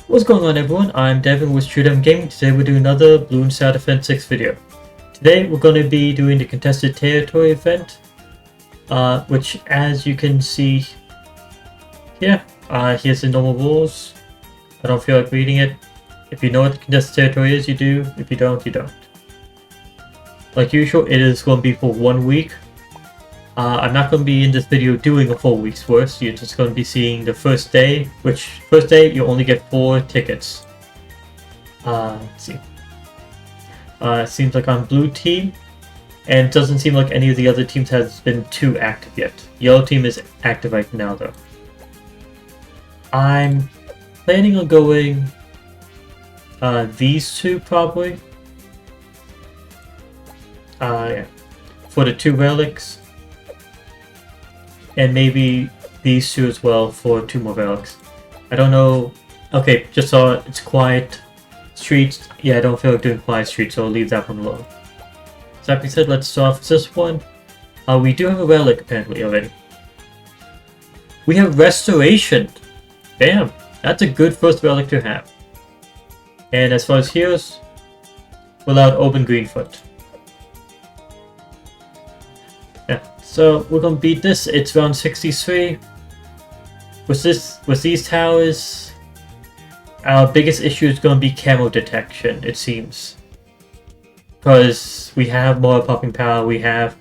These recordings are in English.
What's going on, everyone? I'm Devin with TrueDevinGaming. Today we're doing another Bloons Tower Defense 6 video. Today we're going to be doing the Contested Territory event, which, as you can see here, here's the normal rules. I don't feel like reading it. If you know what the Contested Territory is, you do. If you don't, you don't. Like usual, it is going to be for 1 week. I'm not going to be in this video doing a full week's worth. You're just going to be seeing the first day, which first day you only get 4 tickets. Let's see. It seems like I'm blue team, and it doesn't seem like any of the other teams has been too active yet. Yellow team is active right now though. I'm planning on going these two probably. Yeah. For the 2 relics. And maybe these 2 as well for 2 more relics. I don't know. Okay, just saw it. It's quiet streets. Yeah, I don't feel like doing quiet streets, so I'll leave that one alone. So that being said, let's start off with this one. We do have a relic apparently already. We have Restoration. Damn, that's a good first relic to have. And as far as heroes, without Open Greenfoot. Yeah, so we're gonna beat this. It's round 63. With these towers, our biggest issue is gonna be camo detection, it seems. Because we have more popping power, we have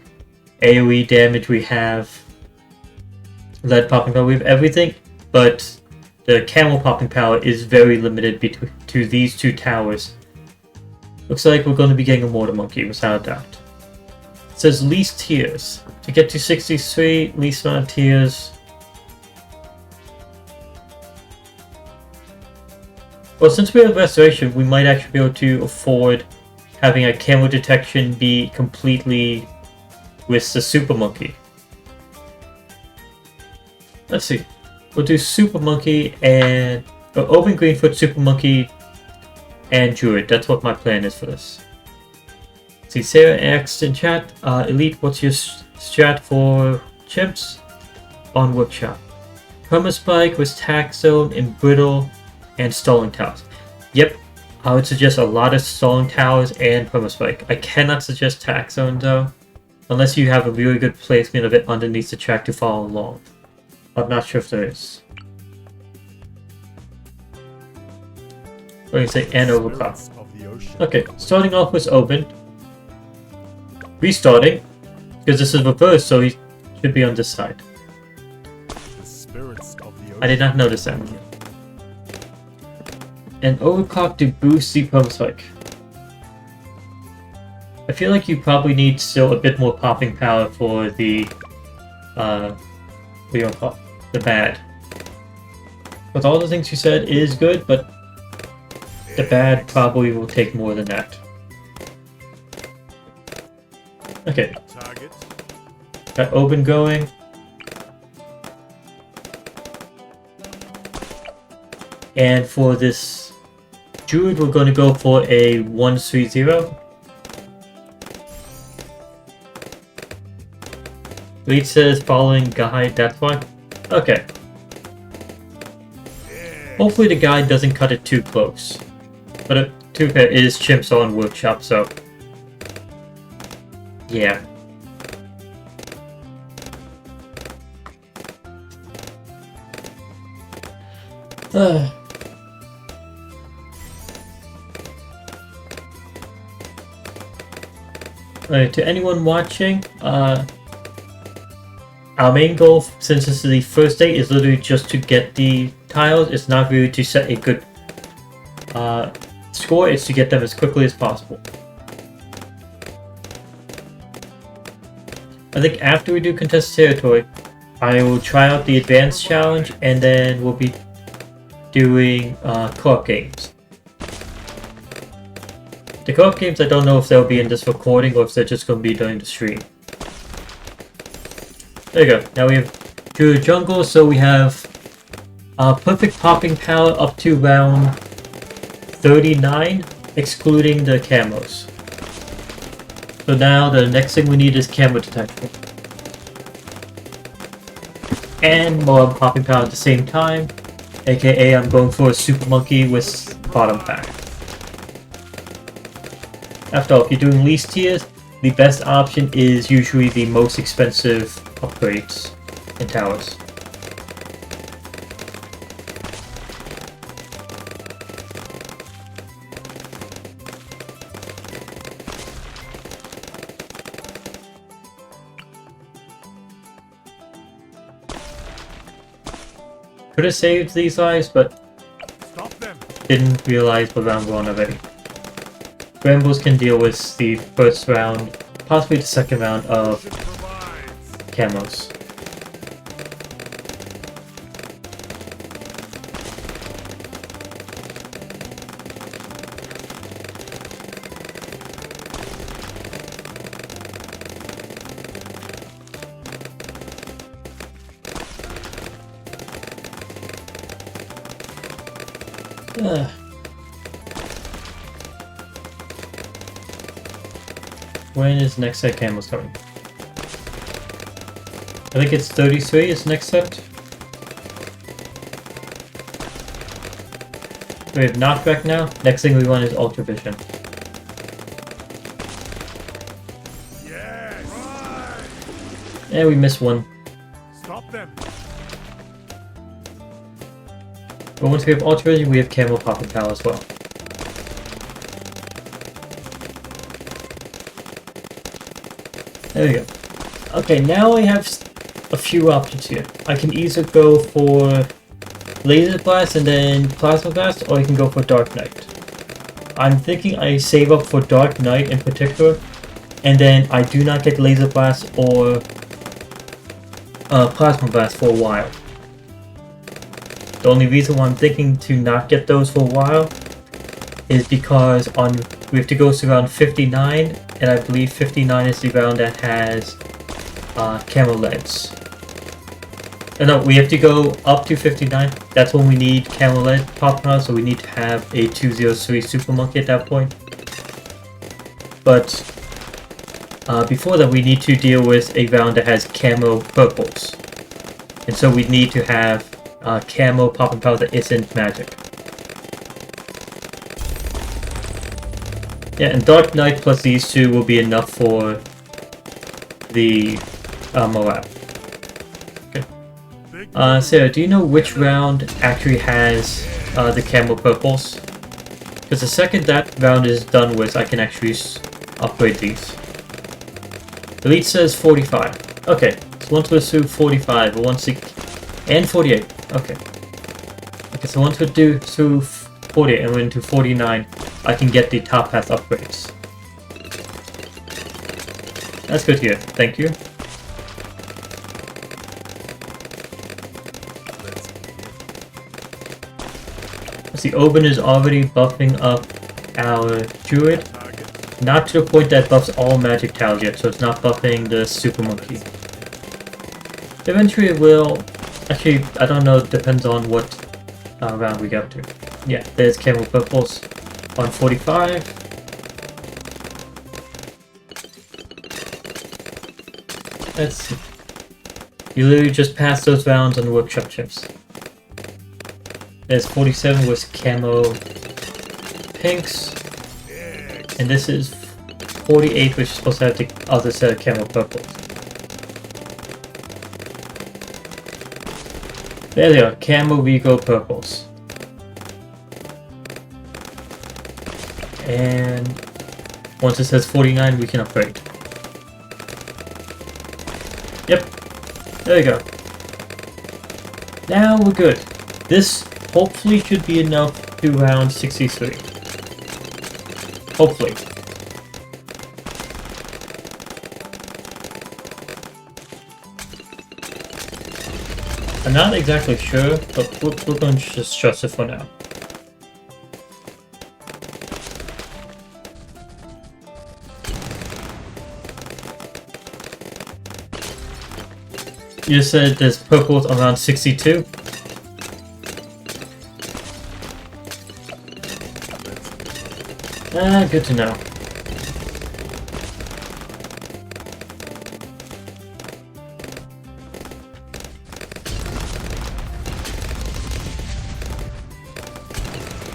AoE damage, we have lead popping power, we have everything, but the camo popping power is very limited to these 2 towers. Looks like we're gonna be getting a Mortar Monkey without a doubt. It says least tiers. To get to 63, least amount of tiers. Well, since we have Restoration, we might actually be able to afford having a camo detection be completely with the Super Monkey. Let's see. We'll do Super Monkey and Open Greenfoot, Super Monkey, and Druid. That's what my plan is for this. See, Sarah asked in chat, Elite, what's your strat for chimps on Workshop? Permaspike with Tack Zone and Brittle and Stalling Towers. Yep, I would suggest a lot of Stalling Towers and Permaspike. I cannot suggest Tack Zone though, unless you have a really good placement of it underneath the track to follow along. I'm not sure if there is. What do you say? And Overclock. Okay, starting off with Open. Restarting, because this is reversed, so he should be on this side. I did not notice that. And Overclock to boost the Permaspike. I feel like you probably need still a bit more popping power for the what do you call the bad. With all the things you said is good, but the bad probably will take more than that. Okay. Got Open going. And for this Druid, we're going to go for a 1-3-0. Lead says following guide, that's why. Okay. Hopefully the guide doesn't cut it too close. But to be fair, it is Chimps on Workshop, so yeah. Alright, to anyone watching, our main goal, since this is the first day, is literally just to get the tiles. It's not really to set a good score, it's to get them as quickly as possible. I think after we do Contested Territory, I will try out the Advanced Challenge, and then we'll be doing co-op games. The co-op games, I don't know if they'll be in this recording or if they're just going to be during the stream. There you go. Now we have Druid Jungle, so we have perfect popping power up to round 39, excluding the camos. So now the next thing we need is camo detection. And MOAB popping power at the same time. aka I'm going for a Super Monkey with bottom pack. After all, if you're doing least tiers, the best option is usually the most expensive upgrades and towers. Could have saved these lives, but didn't realize what round we're on already. Brambles can deal with the first round, possibly the second round of camos. When is next set camos coming? I think it's 33 is next set. We have knockback now. Next thing we want is Ultra Vision. Yeah, we missed one. Stop them. But once we have Ultra Vision, we have Camo Popping Power as well. There we go. Okay, now I have a few options here. I can either go for Laser Blast and then Plasma Blast, or I can go for Dark Knight. I'm thinking I save up for Dark Knight in particular, and then I do not get Laser Blast or Plasma Blast for a while. The only reason why I'm thinking to not get those for a while is because we have to go to round 59, and I believe 59 is the round that has Camo Leads. No, we have to go up to 59. That's when we need Camo Lead pop out, so we need to have a 203 Super Monkey at that point. But before that, we need to deal with a round that has Camo Purples. And so we need to have Camo Popping Power that isn't magic. Yeah, and Dark Knight plus these two will be enough for the MOAB. Okay. Sarah, do you know which round actually has the Camo Purples? Because the second that round is done with, I can actually upgrade these. Elite says 45. Okay, so once we're through 45, or once and 48. Okay. Okay, so once we're through 48 and we're into 49, I can get the top path upgrades. That's good here. Thank you. Let's see, Oben is already buffing up our Druid. Not to the point that buffs all magic tiles yet, so it's not buffing the Super Monkey. Eventually it will. Actually, I don't know, it depends on what round we get up to. Yeah, there's Camo Purples on 45. Let's see. You literally just pass those rounds on the workshop chips. There's 47 with Camo Pinks. And this is 48, which is supposed to have the other set of Camo Purples. There they are, Camo Vigo Purples. And once it says 49, we can upgrade. Yep, there you go. Now we're good. This hopefully should be enough to round 63. Hopefully. I'm not exactly sure, but we're going to just trust it for now. You said there's purples around 62? Good to know.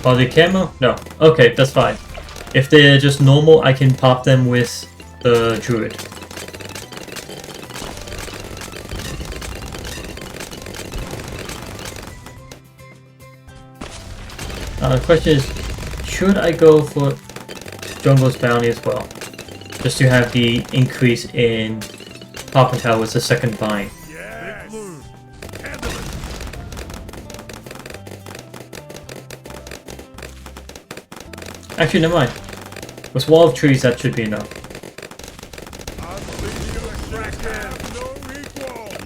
Are they camo? No. Okay, that's fine. If they're just normal, I can pop them with the druid. The question is, should I go for Jungle's Bounty as well? Just to have the increase in Poppin' Tower with the second vine. Yes. Actually, never mind. With Wall of Trees, that should be enough.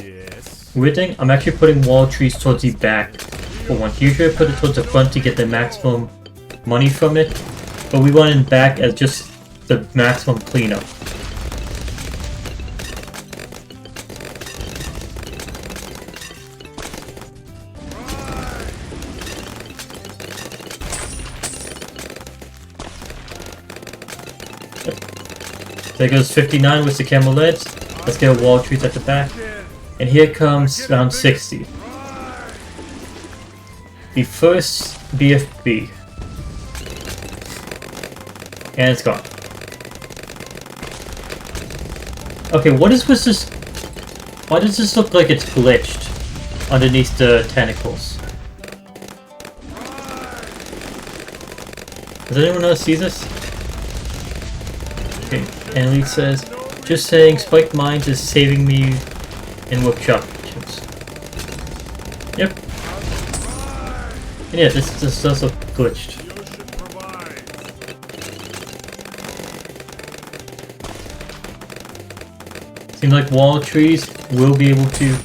Yes. Weird thing, I'm actually putting Wall of Trees towards the back for one. Usually I put it towards the front to get the maximum money from it, but we want it back as just the maximum cleanup. There goes 59 with the camel leads. Let's get a Wall of Trees at the back. And here comes round 60. The first BFB. And it's gone. Okay, what is with this? Why does this look like it's glitched underneath the tentacles? Does anyone else see this? Okay, and Elite says, just saying Spiked Mines is saving me in workshop missions. Yep. And yeah, this does look glitched. Seems like Wall of Trees will be able to.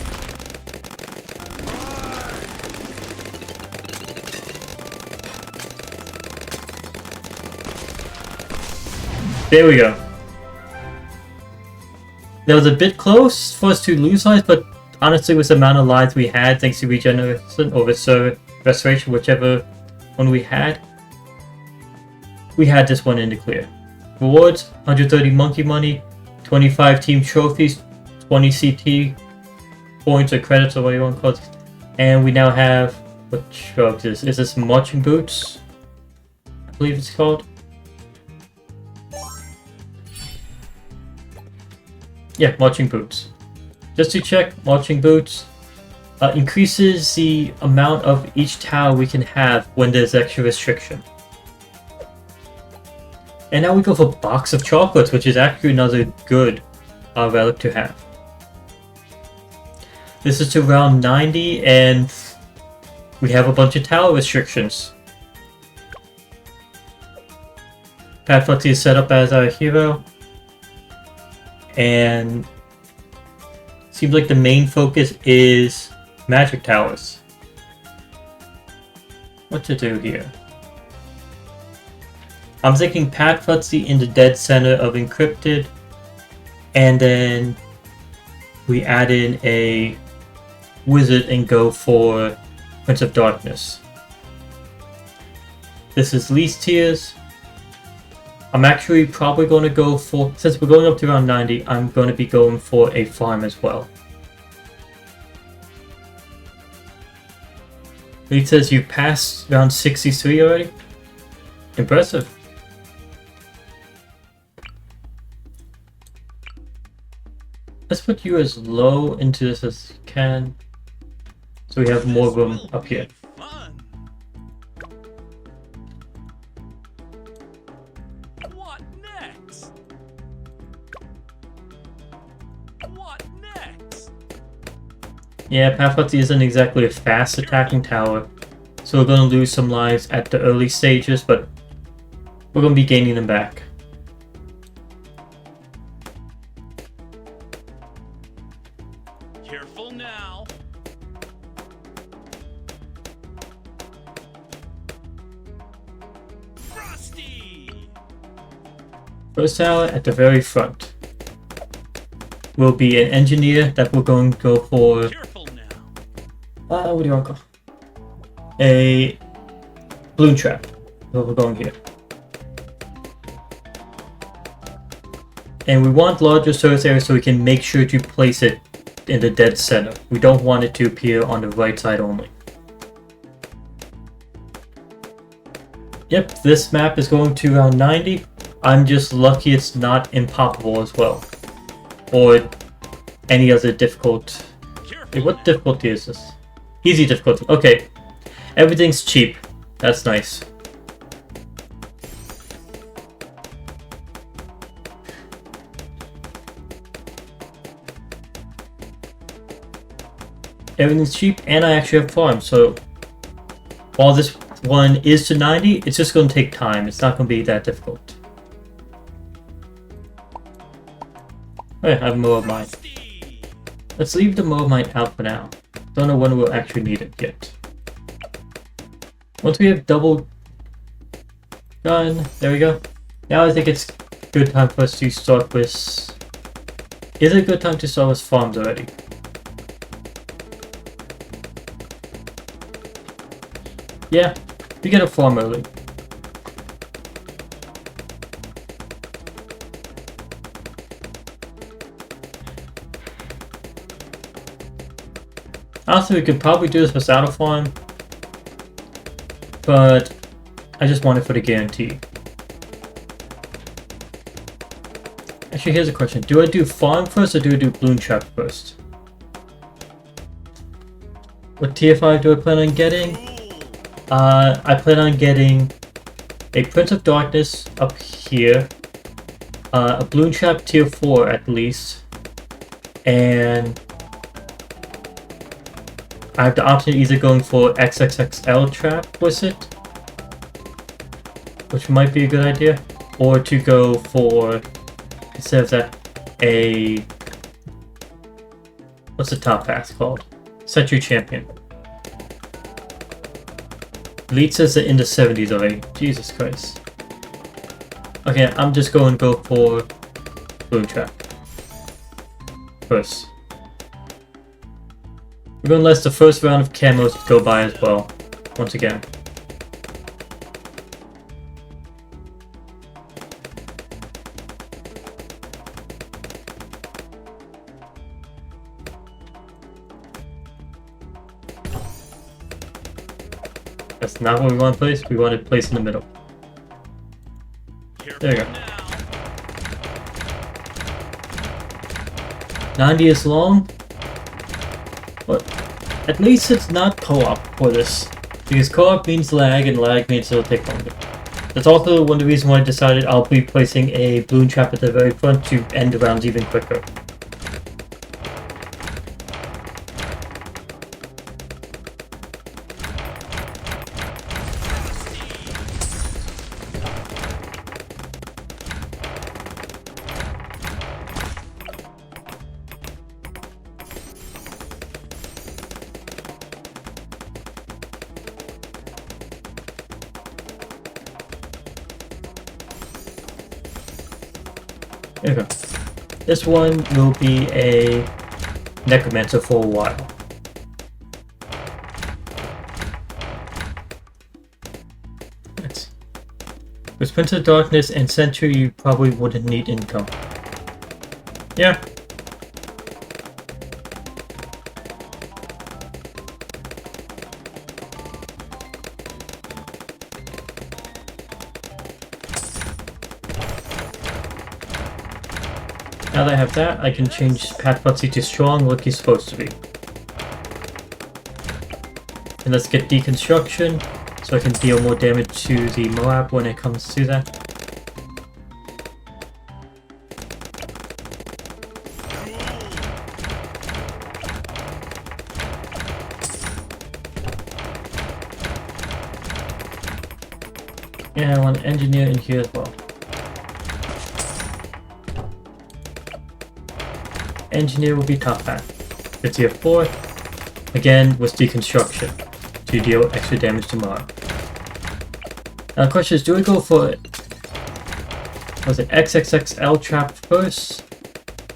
There we go. That was a bit close for us to lose lives, but honestly with the amount of lives we had, thanks to regeneration or restoration, whichever one we had this one in the clear. Rewards, 130 monkey money, 25 team trophies, 20 CT points or credits or what you want to call it. And we now have, what shrubs is this marching boots? I believe it's called. Yeah, marching boots. Just to check, marching boots increases the amount of each tower we can have when there's extra restriction. And now we go for box of chocolates, which is actually another good relic to have. This is to round 90, and we have a bunch of tower restrictions. Pat Futzy is set up as our hero, and seems like the main focus is magic towers. What to do here? I'm thinking Pat Futzy in the dead center of Encrypted, and then we add in a wizard and go for Prince of Darkness. This is least tiers. I'm actually probably going to go for, since we're going up to around 90, I'm going to be going for a farm as well. It says you passed round 63 already. Impressive. Let's put you as low into this as you can, so we have more room up here. What next? What next? Yeah, Pat Futzy isn't exactly a fast attacking tower, so we're going to lose some lives at the early stages, but we're going to be gaining them back. Careful now. Frosty! First tower at the very front will be an engineer that we're going to go for. Careful now. What do you want to call? A balloon trap. So we're going here. And we want larger surface area so we can make sure to place it in the dead center. We don't want it to appear on the right side only. Yep, this map is going to around 90. I'm just lucky it's not impoppable as well. Or any other difficult... Wait, what difficulty is this? Easy difficulty. Okay. Everything's cheap. That's nice. Everything's cheap, and I actually have farms, so while this one is to 90, it's just going to take time. It's not going to be that difficult. Okay, I have MOAB mine. Let's leave the MOAB mine out for now. Don't know when we'll actually need it yet. Once we have double done, there we go. Now I think it's a good time for us to start with... Is it a good time to start with farms already? Yeah, we get a farm early. Honestly, we could probably do this without a farm, but I just want it for the guarantee. Actually, here's a question. Do I do farm first or do I do bloom trap first? What tier 5 do I plan on getting? I plan on getting a Prince of Darkness up here, a Bloom Trap tier 4 at least, and I have the option of either going for XXXL Trap with it, which might be a good idea, or to go for, instead of that, a... What's the top pass called? Set Your Champion. Elite says they're in the 70s already. Jesus Christ. Okay, I'm just going to go for Bloom Trap first. We're going to let the first round of camos go by as well, once again. That's not what we want to place. We want to place in the middle. There you go. 90 is long. But at least it's not co-op for this. Because co-op means lag, and lag means it'll take longer. That's also one of the reasons why I decided I'll be placing a balloon trap at the very front to end the rounds even quicker. There you go. This one will be a Necromancer for a while. Nice. With Prince of Darkness and Sentry, you probably wouldn't need income. Yeah. Now that I have that, I can change Path Butsy to strong like he's supposed to be. And let's get Deconstruction, so I can deal more damage to the MOAB when it comes to that. And I want an Engineer in here as well. Engineer will be top path. It's tier 4, again with Deconstruction, to deal extra damage to MOAB. Now the question is, do we go for, was it XXXL Trap first?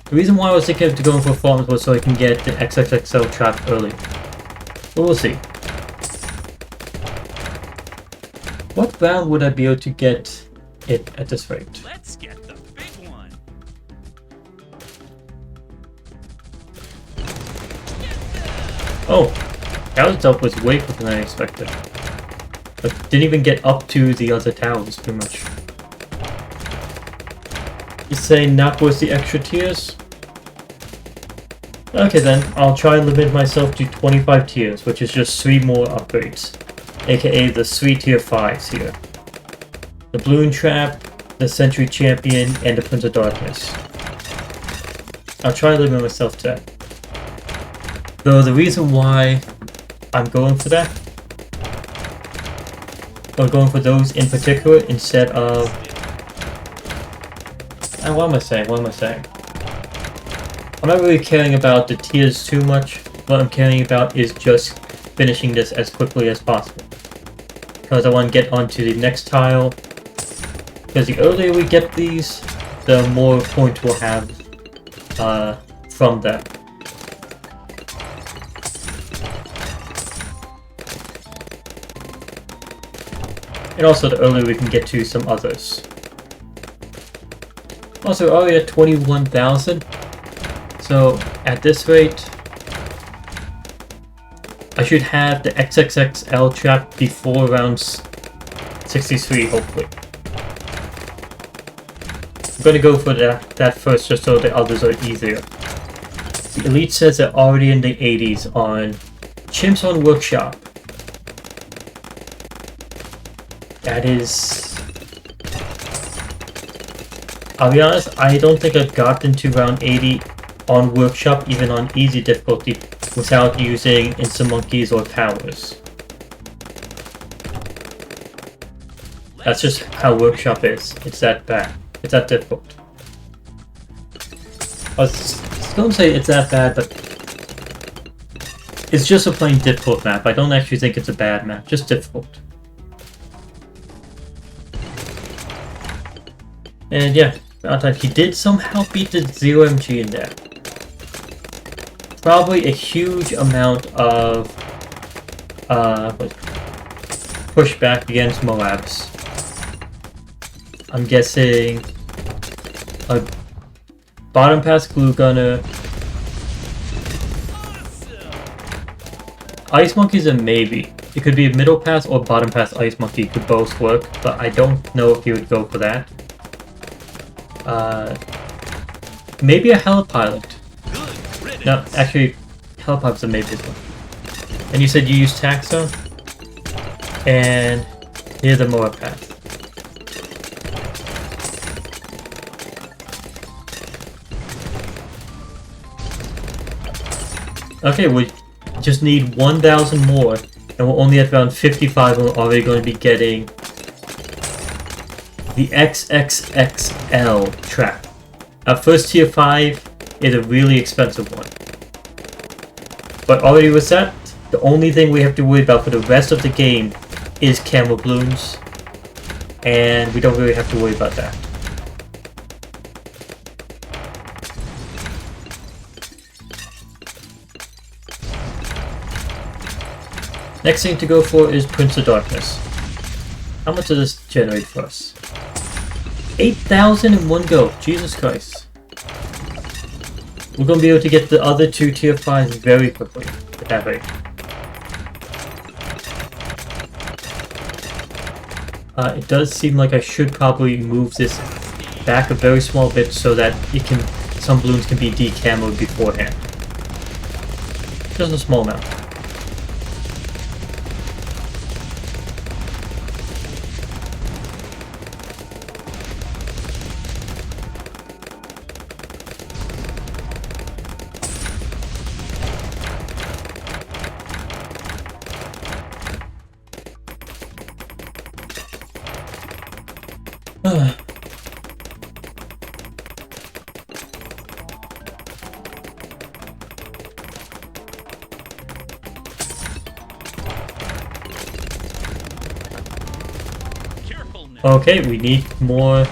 The reason why I was thinking of going for farms was so I can get the XXXL Trap early. But we'll see. What round would I be able to get it at this rate? Let's get the big one. Oh, that was dealt with way quicker than I expected. but didn't even get up to the other towers, pretty much. You're saying not worth the extra tiers? Okay then, I'll try and limit myself to 25 tiers, which is just 3 more upgrades. AKA the 3 tier 5s here. The Balloon Trap, the Century Champion, and the Prince of Darkness. I'll try and limit myself to that. Though the reason why I'm going for that, or going for those in particular instead of... what am I saying? I'm not really caring about the tiers too much. What I'm caring about is just finishing this as quickly as possible. Because I want to get onto the next tile. Because the earlier we get these, the more points we'll have from them. And also the earlier we can get to some others. Also, already at 21,000. So at this rate, I should have the XXXL trap before around 63, hopefully. I'm gonna go for that first, just so the others are easier. The Elite says they're already in the 80s on Chimps on Workshop. That is... I'll be honest, I don't think I've gotten to round 80 on Workshop, even on easy difficulty, without using Instant Monkeys or Powers. That's just how Workshop is. It's that bad. It's that difficult. I was going to say it's that bad, but it's just a plain difficult map. I don't actually think it's a bad map, just difficult. And yeah, he did somehow beat the 0MG in there. Probably a huge amount of pushback against MOABs. I'm guessing a bottom pass glue gunner. Ice monkey's a maybe. It could be a middle pass or bottom pass ice monkey, could both work, but I don't know if he would go for that. Maybe a helipilot. No, actually, helipilot's a maybe as well. And you said you use Taxa? And here's the MOAB path. Okay, we just need 1,000 more, and we're only at around 55, and we're already going to be getting the XXXL trap. Our first tier 5 is a really expensive one. But already with that, the only thing we have to worry about for the rest of the game is camera balloons, and we don't really have to worry about that. Next thing to go for is Prince of Darkness. How much does this generate for us? 8,000 in one go. Jesus Christ. We're going to be able to get the other 2 tier 5s very quickly at that rate. It does seem like I should probably move this back a very small bit so that some balloons can be decamoed beforehand. Just a small amount. Okay, we need more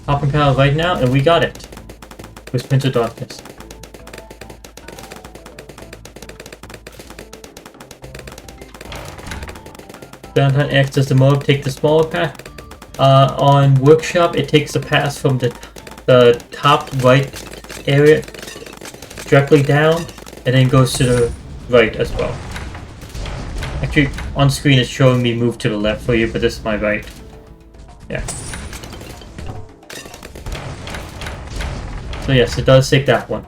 popping power right now, and we got it with Prince of Darkness. Downtown X does the MOAB take the smaller path? On Workshop, it takes the pass from the top right area directly down, and then goes to the right as well. Actually, on screen it's showing me move to the left for you, but this is my right. Yeah. So yes, it does take that one.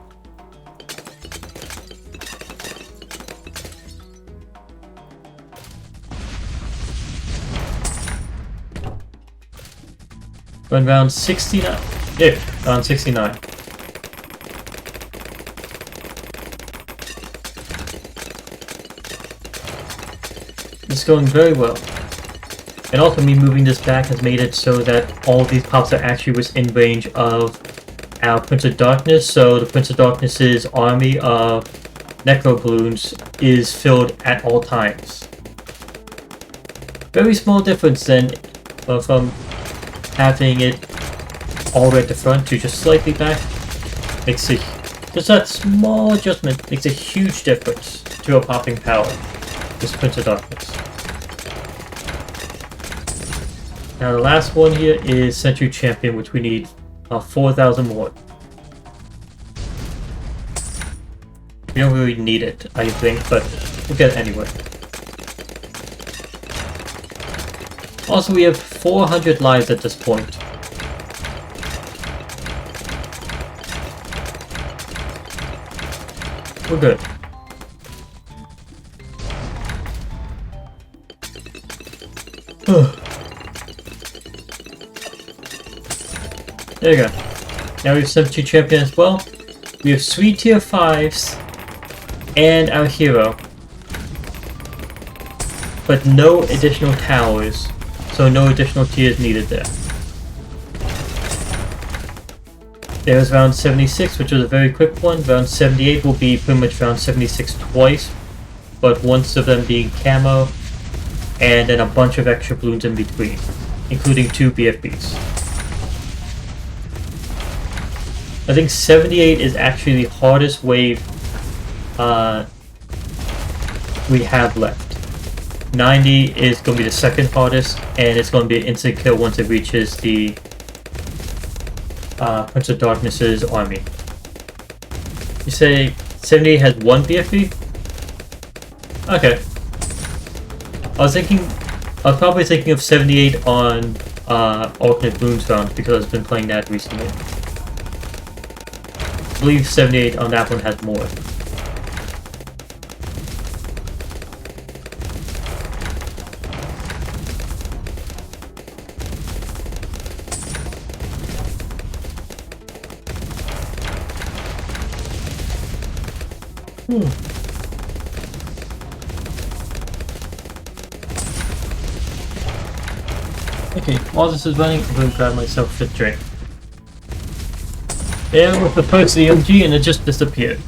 Run round 69. Yeah, round 69. It's going very well. And also me moving this back has made it so that all of these pops are actually within range of our Prince of Darkness, so the Prince of Darkness's army of Necro Balloons is filled at all times. Very small difference then from having it all the way at the front to just slightly back. Makes a, just that small adjustment makes a huge difference to a popping power, this Prince of Darkness. Now the last one here is Century Champion, which we need 4,000 more. We don't really need it, I think, but we'll get it anyway. Also, we have 400 lives at this point. We're good. There you go. Now we have 72 champion as well. We have 3 tier 5s and our hero. But no additional towers, so no additional tiers needed there. There's round 76, which was a very quick one. Round 78 will be pretty much round 76 twice, but once of them being camo, and then a bunch of extra balloons in between, including 2 BFBs. I think 78 is actually the hardest wave we have left. 90 is going to be the second hardest, and it's going to be an instant kill once it reaches the Prince of Darkness's army. You say 78 has 1 BFB? Okay. I was probably thinking of 78 on alternate balloons round because I've been playing that recently. I believe 78 on that one has more. Okay, while this is running, I'm going to grab myself a drink. There was the first EMG and it just disappeared.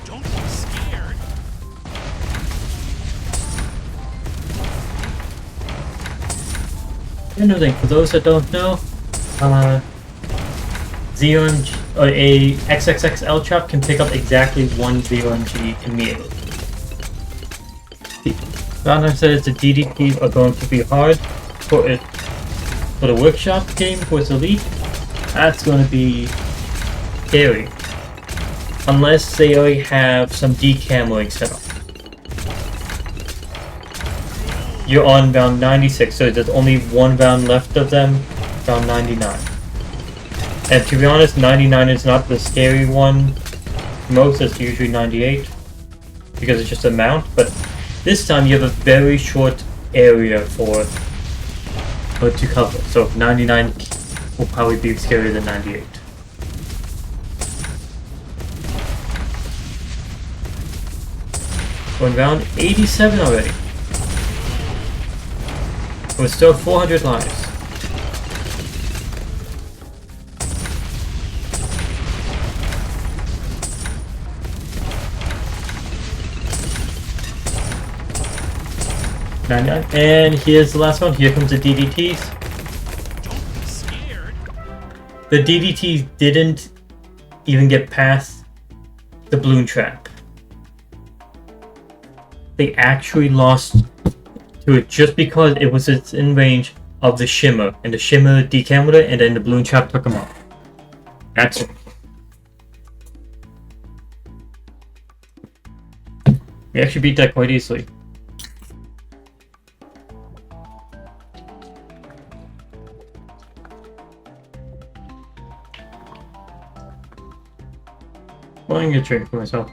Don't be scared. Another thing, for those that don't know, ZRMG, or a XXXL trap can pick up exactly 1 ZRMG immediately. Valentine says the DDTs are going to be hard for it. For the workshop game for its elite, that's going to be scary. Unless they already have some decamoing set up. You're on round 96, so there's only 1 round left of them, round 99. And to be honest, 99 is not the scary one. Most is usually 98, because it's just a mount, but this time you have a very short area for to cover, so 99 will probably be scarier than 98. We're in round 87 already. We're still 400 lives. And here's the last one. Here comes the DDTs. Don't be scared. The DDTs didn't even get past the balloon trap. They actually lost to it just because it was in range of the shimmer, and the shimmer decamoed it, and then the balloon trap took them off. That's it. We actually beat that quite easily. Buying a drink for myself.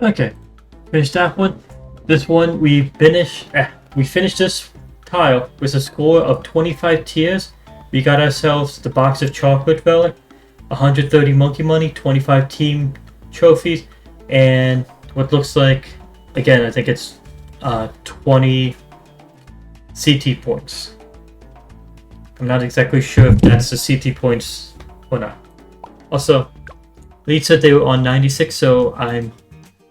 Okay, finished that one. This one we finished this tile with a score of 25 tiers. We got ourselves the box of chocolate relic, 130 monkey money, 25 team trophies, and what looks like, again, I think it's 20 CT points. I'm not exactly sure if that's the CT points or not. Also, Lead said they were on 96, so I'm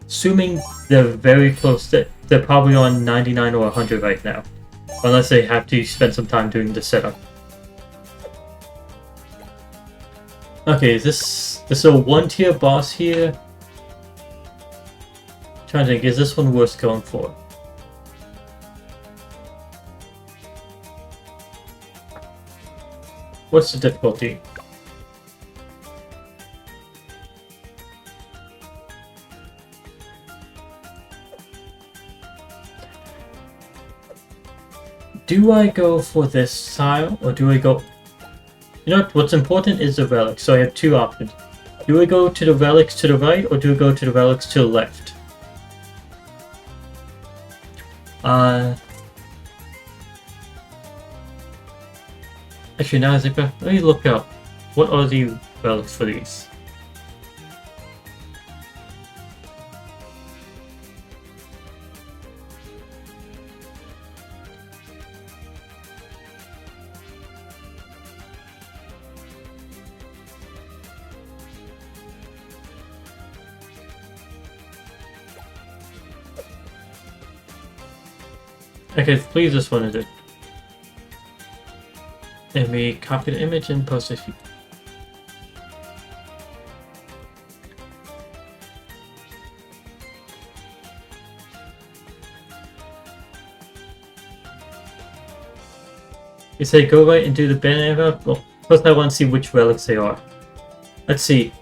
assuming they're very close. They're probably on 99 or 100 right now, unless they have to spend some time doing the setup. Okay, this is a 1-tier boss here. Trying to think, is this one worth going for? What's the difficulty? Do I go for this tile, or do I go... You know what, what's important is the relics, so I have two options. Do I go to the relics to the right, or do I go to the relics to the left? Actually, now let me look up. What are the relics for these? Okay, please, this one is it. Let me copy the image and post it. You say go right and do the banner. Well, first I want to see which relics they are. Let's see,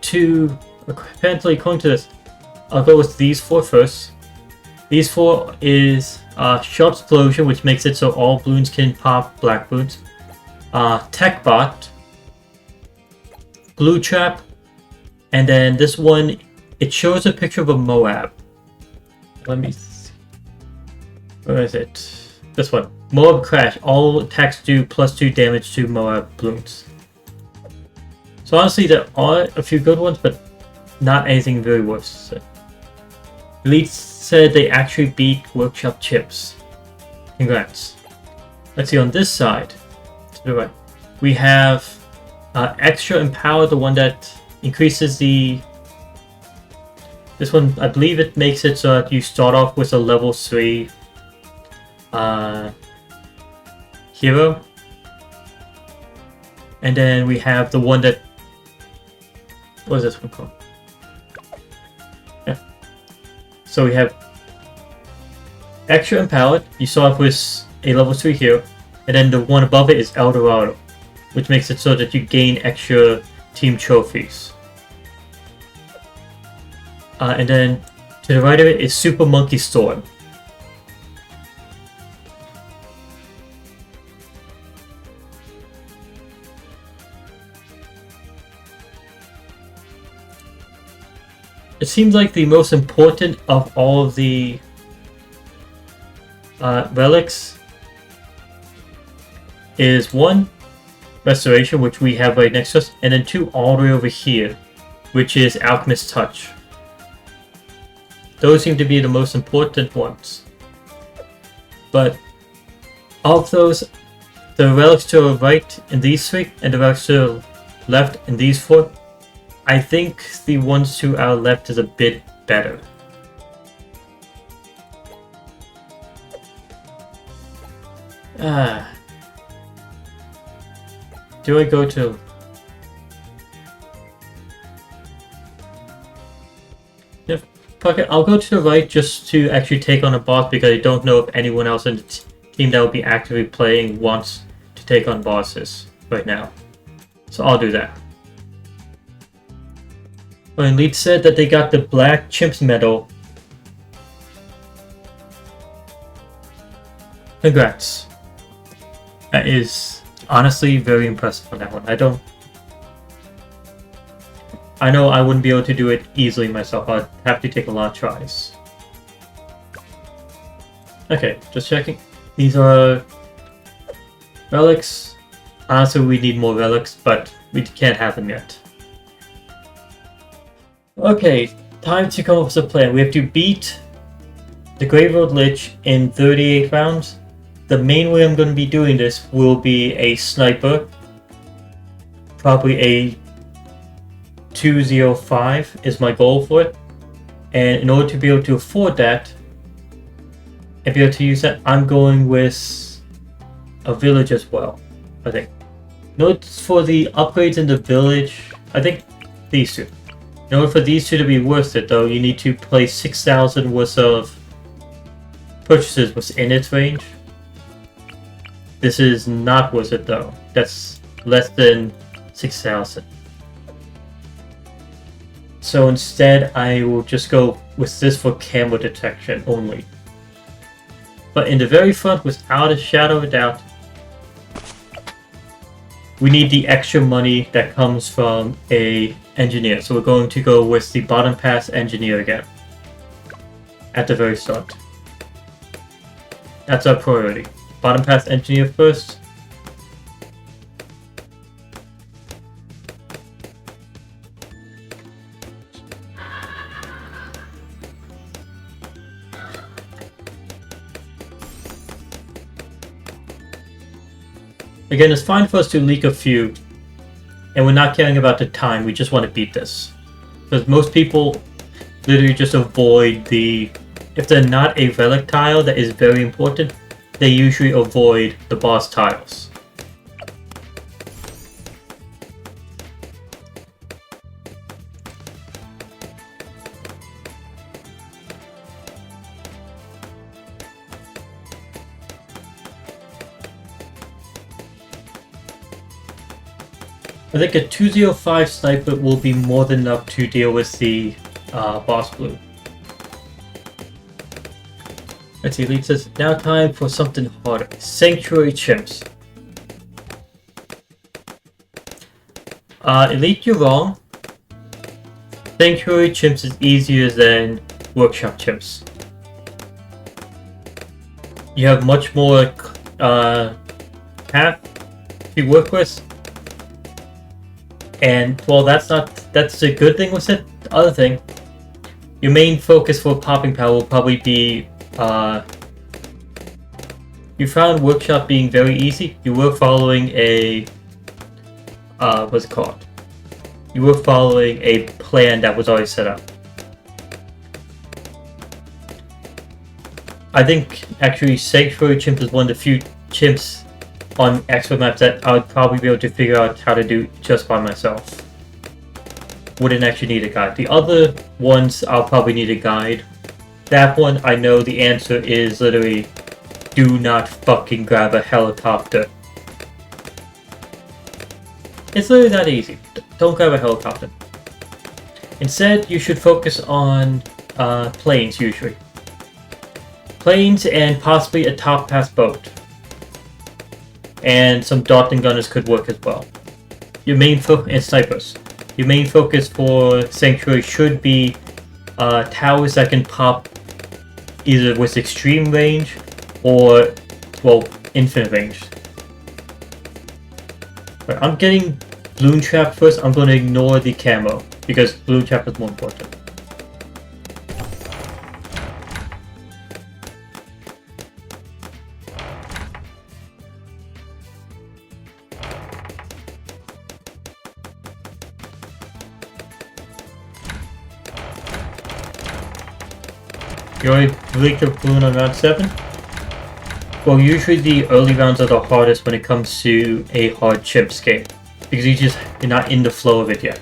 apparently according to this, I'll go with these four first. These four is Sharp Explosion, which makes it so all balloons can pop black balloons. Tech Bot, Blue Trap, and then this one, it shows a picture of a MOAB. Let me see. Where is it? This one. MOAB Crash. All attacks do +2 damage to MOAB balloons. So honestly, there are a few good ones, but not anything very worse. Elite said they actually beat Workshop Chips. Congrats. Let's see, on this side, to the right, we have Extra Empower, the one that increases the... This one, I believe it makes it so that you start off with a level 3 hero. And then we have the one that... What is this one called? Yeah. So we have Extra Empowered. You start off with a level 3 hero. And then the one above it is Eldorado, which makes it so that you gain extra team trophies. And then to the right of it is Super Monkey Storm. It seems like the most important of all of the relics is 1, Restoration, which we have right next to us, and then 2 all the way over here, which is Alchemist Touch. Those seem to be the most important ones. But of those, the relics to the right in these 3, and the relics to the left in these 4, I think the ones to our left is a bit better. Do I go to... Yep, fuck it, I'll go to the right just to actually take on a boss because I don't know if anyone else in the team that will be actively playing wants take on bosses right now. So I'll do that. When Elite said that they got the Black C.H.I.M.P.S medal. Congrats. That is honestly very impressive on that one. I know I wouldn't be able to do it easily myself. I'd have to take a lot of tries. Okay, just checking. These are relics. Honestly, we need more relics, but we can't have them yet. Okay, time to come up with a plan. We have to beat the Grave Road Lich in 38 rounds. The main way I'm going to be doing this will be a sniper. Probably a 205 is my goal for it. And in order to be able to afford that, and be able to use that, I'm going with a village as well, I think. Note for the upgrades in the village, I think these two. In order for these two to be worth it though, you need to place 6,000 worth of purchases within its range. This is not worth it though. That's less than 6,000. So instead I will just go with this for camera detection only. But in the very front, without a shadow of a doubt, we need the extra money that comes from a engineer. So we're going to go with the bottom pass engineer again. At the very start. That's our priority. Bottom pass engineer first. Again, it's fine for us to leak a few, and we're not caring about the time, we just want to beat this. Because most people literally just avoid the... If they're not a relic tile that is very important, they usually avoid the boss tiles. I think a 205 sniper will be more than enough to deal with the boss blue. Let's see, Elite says, now time for something harder. Sanctuary C.H.I.M.P.S. Elite, you're wrong. Sanctuary C.H.I.M.P.S is easier than Workshop C.H.I.M.P.S. You have much more path to work with. And, well, that's a good thing with it. The other thing, your main focus for popping power will probably be, you found Workshop being very easy. You were following a, what's it called? You were following a plan that was already set up. I think, actually, Sanctuary C.H.I.M.P.S is one of the few C.H.I.M.P.S on expert maps that I would probably be able to figure out how to do just by myself. Wouldn't actually need a guide. The other ones I'll probably need a guide. That one I know the answer is literally do not fucking grab a helicopter. It's literally that easy. Don't grab a helicopter. Instead you should focus on planes usually. Planes and possibly a top pass boat. And some Darting Gunners could work as well. Your main focus, and snipers. Your main focus for Sanctuary should be towers that can pop either with extreme range or, well, infinite range. Right, I'm getting Balloon Trap first. I'm going to ignore the camo because Balloon Trap is more important. You already leaked your balloon on round 7? Well, usually the early rounds are the hardest when it comes to a hard C.H.I.M.P.S game, because you're not in the flow of it yet.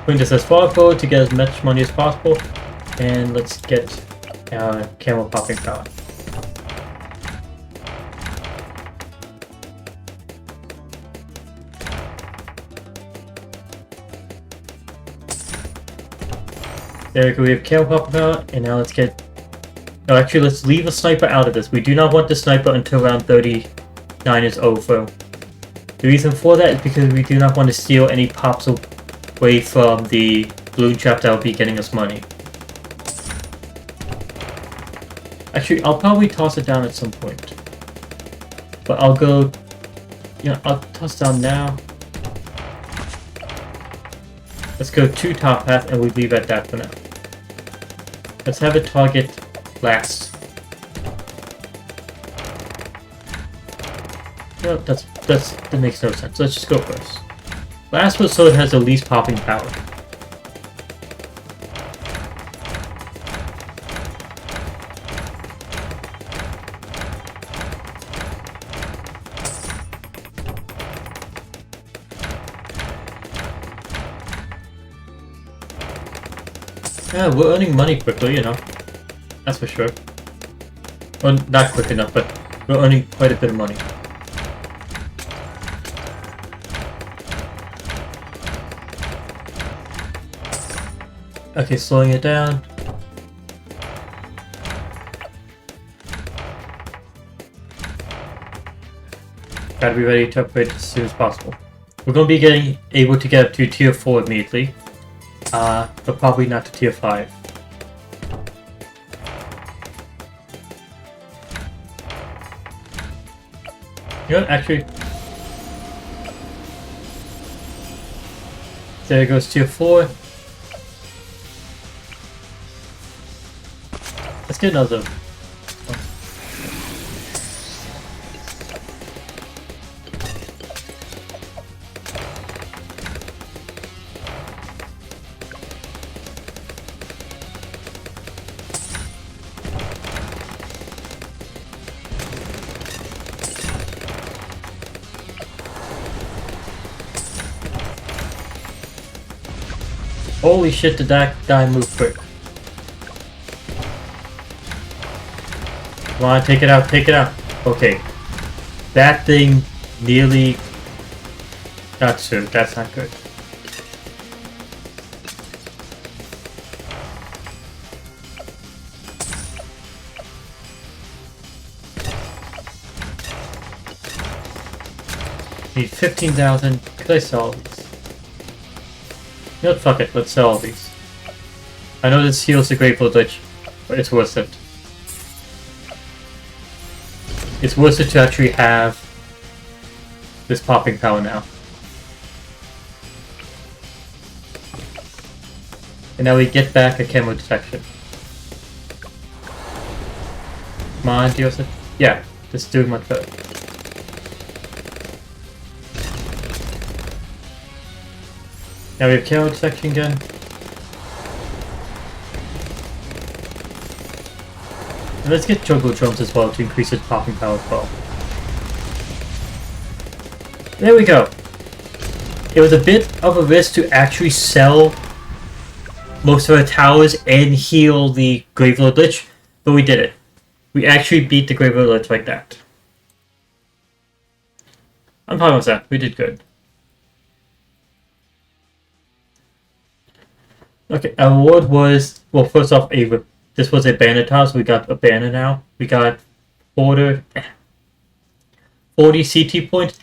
Putting this as far forward to get as much money as possible. And let's get our camel popping power. There we go, we have camel popping power, and now let's get... No, actually, let's leave a sniper out of this. We do not want the sniper until round 39 is over. The reason for that is because we do not want to steal any pops away from the balloon trap that will be getting us money. Actually, I'll probably toss it down at some point. But I'll go... Yeah, I'll toss down now. Let's go to top path and we leave at that for now. Let's have a target last. No, that makes no sense. Let's just go first. Last one so it has the least popping power. Yeah, we're earning money quickly, you know. That's for sure. Well, not quick enough, but we're earning quite a bit of money. Okay, slowing it down. Gotta be ready to upgrade as soon as possible. We're gonna be able to get up to tier 4 immediately. But probably not to tier 5. You know what, actually... There goes tier 4. Let's get another. Holy shit, did that guy move quick. Come on, take it out, take it out. Okay. That thing nearly got served. That's not good. Need 15,000. Could I sell all these? You know what, fuck it, let's sell all these. I know this heals the Grateful Glitch, but it's worth it. It's worth it to actually have this popping power now. And now we get back a camo detection. Come on, Dios. Yeah, this is doing much better. Now we have camo detection again. And let's get juggle drones as well to increase its popping power as well. There we go. It was a bit of a risk to actually sell most of our towers and heal the Graveyard Lich, but we did it. We actually beat the Graveyard Lich like that. I'm fine with that. We did good. Okay, our reward was, well, first off, this was a banner tile, so we got a banner now. We got 40 CT points,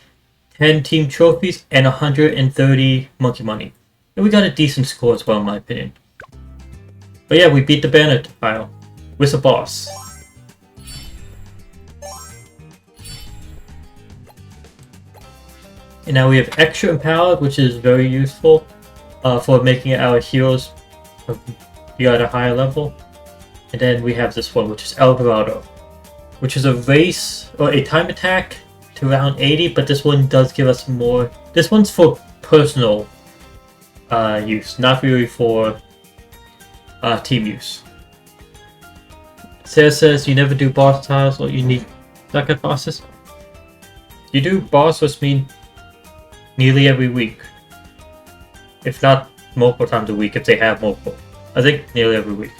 10 team trophies, and 130 monkey money. And we got a decent score as well, in my opinion. But yeah, we beat the banner tile with a boss. And now we have extra empowered, which is very useful for making our heroes be at a higher level. And then we have this one, which is El Dorado, which is a race or a time attack to round 80, but this one does give us more. This one's for personal use, not really for team use. Sarah says you never do boss tiles or you need second bosses. You do boss, which means nearly every week, if not multiple times a week if they have multiple. I think nearly every week.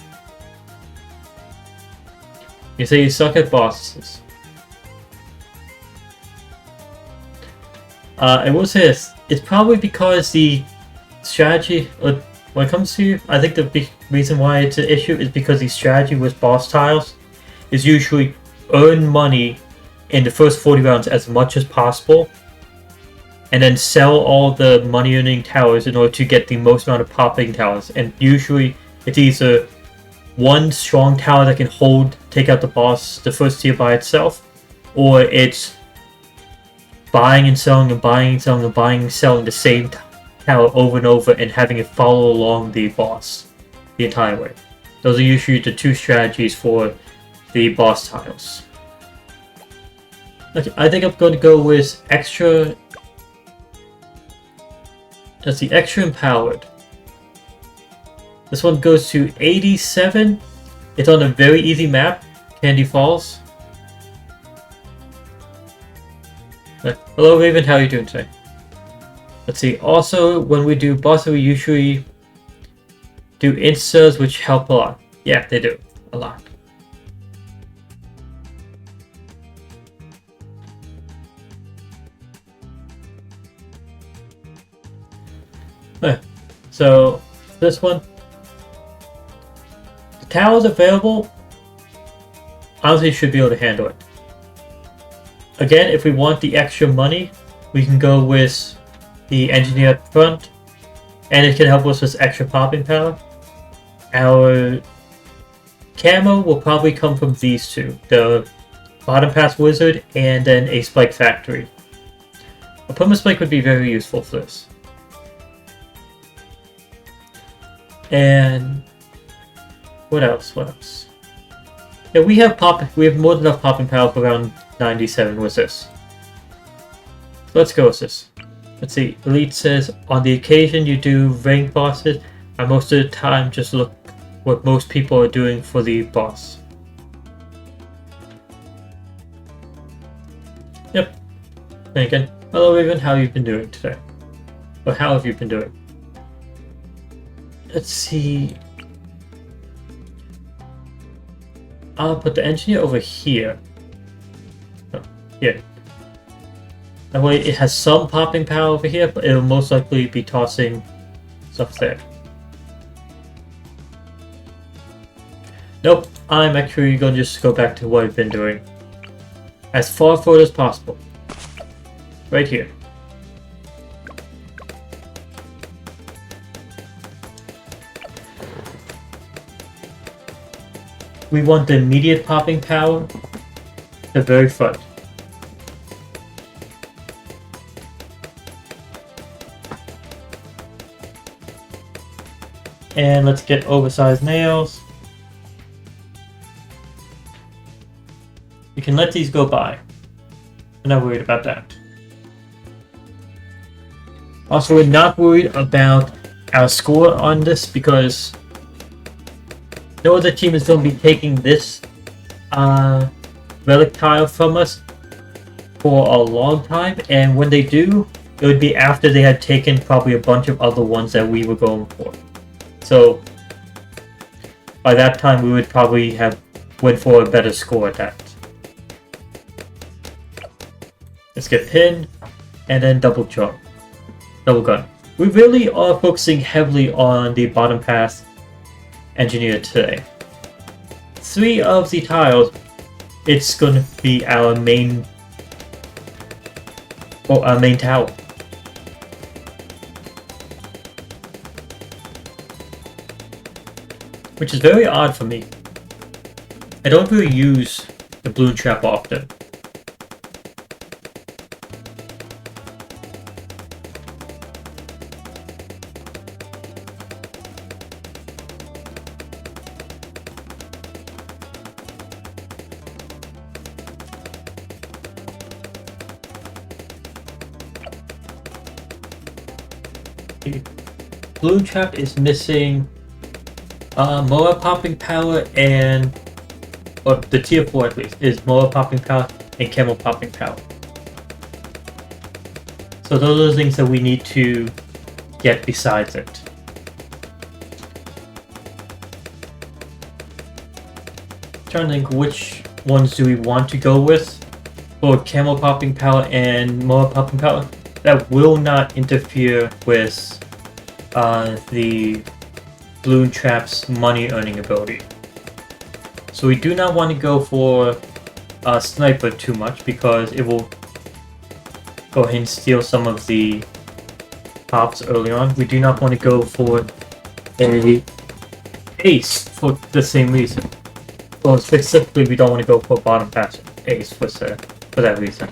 You say you suck at bosses. I will say this. It's probably because the strategy, when it comes to, I think the big reason why it's an issue is because the strategy with boss tiles is usually earn money in the first 40 rounds as much as possible, and then sell all the money earning towers in order to get the most amount of popping towers. And usually it's either one strong tower that can take out the boss, the first tier by itself, or it's buying and selling and buying and selling and buying and selling the same tower over and over and having it follow along the boss the entire way. Those are usually the two strategies for the boss tiles. Okay, I think I'm going to go with extra. That's the extra empowered. This one goes to 87. It's on a very easy map, Candy Falls. Hello Raven, how are you doing today? Let's see, also when we do bosses we usually do instas which help a lot. Yeah, they do, a lot. So this one, the towers available, honestly should be able to handle it. Again, if we want the extra money, we can go with the engineer up front, and it can help us with extra popping power. Our camo will probably come from these two, the bottom pass wizard and then a spike factory. A perma spike would be very useful for this. And what else? What else? Yeah, we have more than enough popping power for around 97 with this. So let's go with this. Let's see. Elite says on the occasion you do rank bosses, I most of the time just look what most people are doing for the boss. Yep. And again, hello Raven, how have you been doing today? Or how have you been doing? Let's see. I'll put the engineer over here. Oh, here. That way it has some popping power over here, but it'll most likely be tossing stuff there. Nope, I'm actually going to just go back to what I've been doing. As far forward as possible. Right here. We want the immediate popping power, the very front. And let's get oversized nails. We can let these go by. We're not worried about that. Also, we're not worried about our score on this because no other team is going to be taking this relic tile from us for a long time, and when they do, it would be after they had taken probably a bunch of other ones that we were going for. So by that time we would probably have went for a better score at that. Let's get pin and then double jump. Double gun. We really are focusing heavily on the bottom pass engineer today. 3 of the tiles, it's going to be our main tower. Which is very odd for me. I don't really use the balloon trap often. Balloon trap is missing MOAB popping power and, or the tier 4 at least, is MOAB popping power and camo popping power. So those are the things that we need to get besides it. trying to think which ones do we want to go with for Camel Popping Power and MOAB Popping Power that will not interfere with the Balloon Trap's money earning ability. So we do not want to go for Sniper too much because it will go ahead and steal some of the pops early on. We do not want to go for a Ace for the same reason. Well, specifically, we don't want to go for bottom pass Ace for that reason.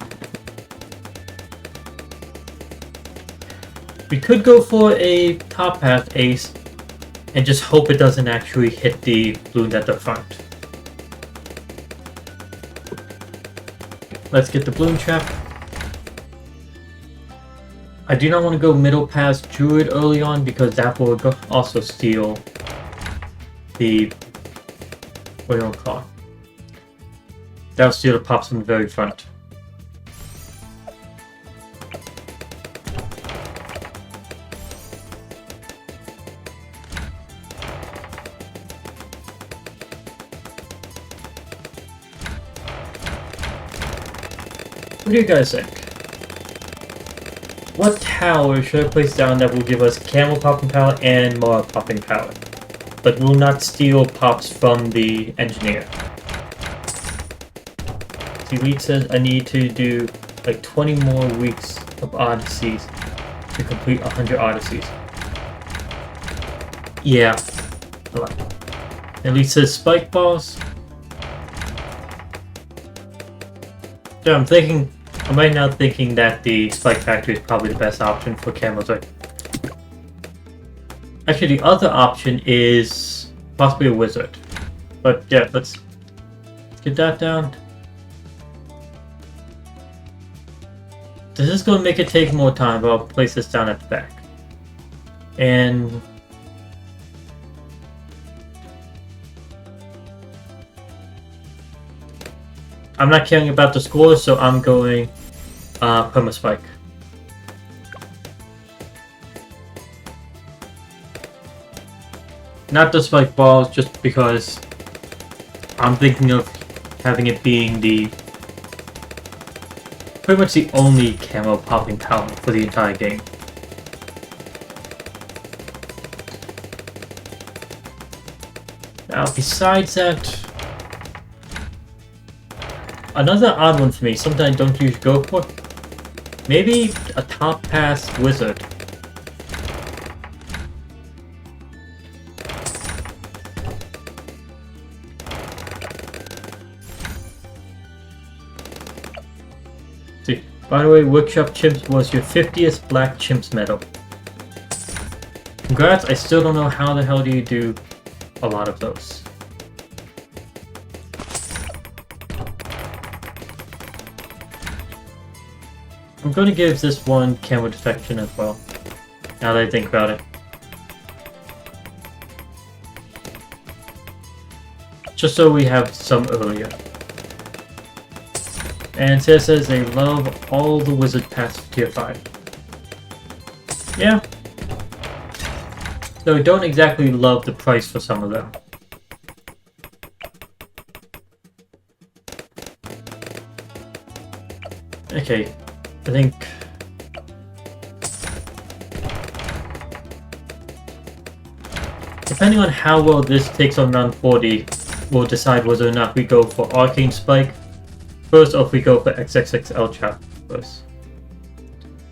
We could go for a top path Ace and just hope it doesn't actually hit the balloon at the front. Let's get the Balloon Trap. I do not want to go middle pass Druid early on because that will also steal the... what do you want to call it? That'll steal the pops from the very front. What do you guys think? What tower should I place down that will give us Camel Popping Power and MOAB Popping Power, but will not steal pops from the Engineer? The Elite says I need to do like 20 more weeks of Odysseys to complete 100 Odysseys. Yeah. Elite says Spike Balls. So I'm right now thinking that the Spike Factory is probably the best option for Camels, right? Actually, the other option is possibly a Wizard. But yeah, let's get that down. This is going to make it take more time, but I'll place this down at the back. And... I'm not caring about the score, so I'm going Perma-Spike. Not the Spike Balls, just because I'm thinking of having it being the pretty much the only camo popping power for the entire game. Now, besides that, another odd one for me, something I don't usually go for, maybe a top pass Wizard. See, by the way, Workshop Chimps was your 50th Black Chimps medal. Congrats, I still don't know how the hell do you do a lot of those. I'm going to give this one camo detection as well, now that I think about it. Just so we have some earlier. And Sarah says they love all the wizard paths for tier 5. Yeah. Though I don't exactly love the price for some of them. Okay. I think depending on how well this takes on round 40, we'll decide whether or not we go for Arcane Spike first or if we go for XXXL first.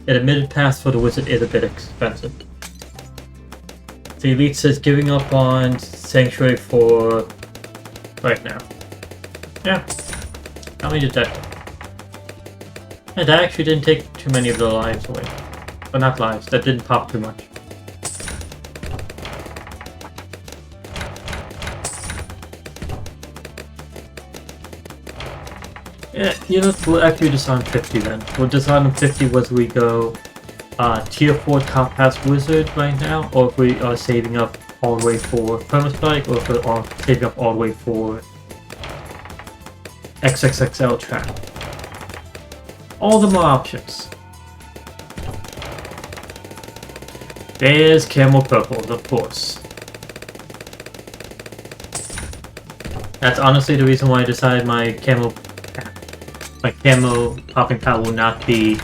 Yeah, the mid pass for the wizard is a bit expensive. The Elite says giving up on Sanctuary for right now. Yeah, how many did that do? Yeah, that actually didn't take too many of the lives away. Or not lives, that didn't pop too much. Yeah, you know, we'll actually decide on 50 then. We'll decide on 50 whether we go tier 4 top pass wizard right now, or if we are saving up all the way for Perma-Spike, or if we are saving up all the way for XXXL trap. All the more options. There's Camel Purple, of course. That's honestly the reason why I decided my camo popping power will not be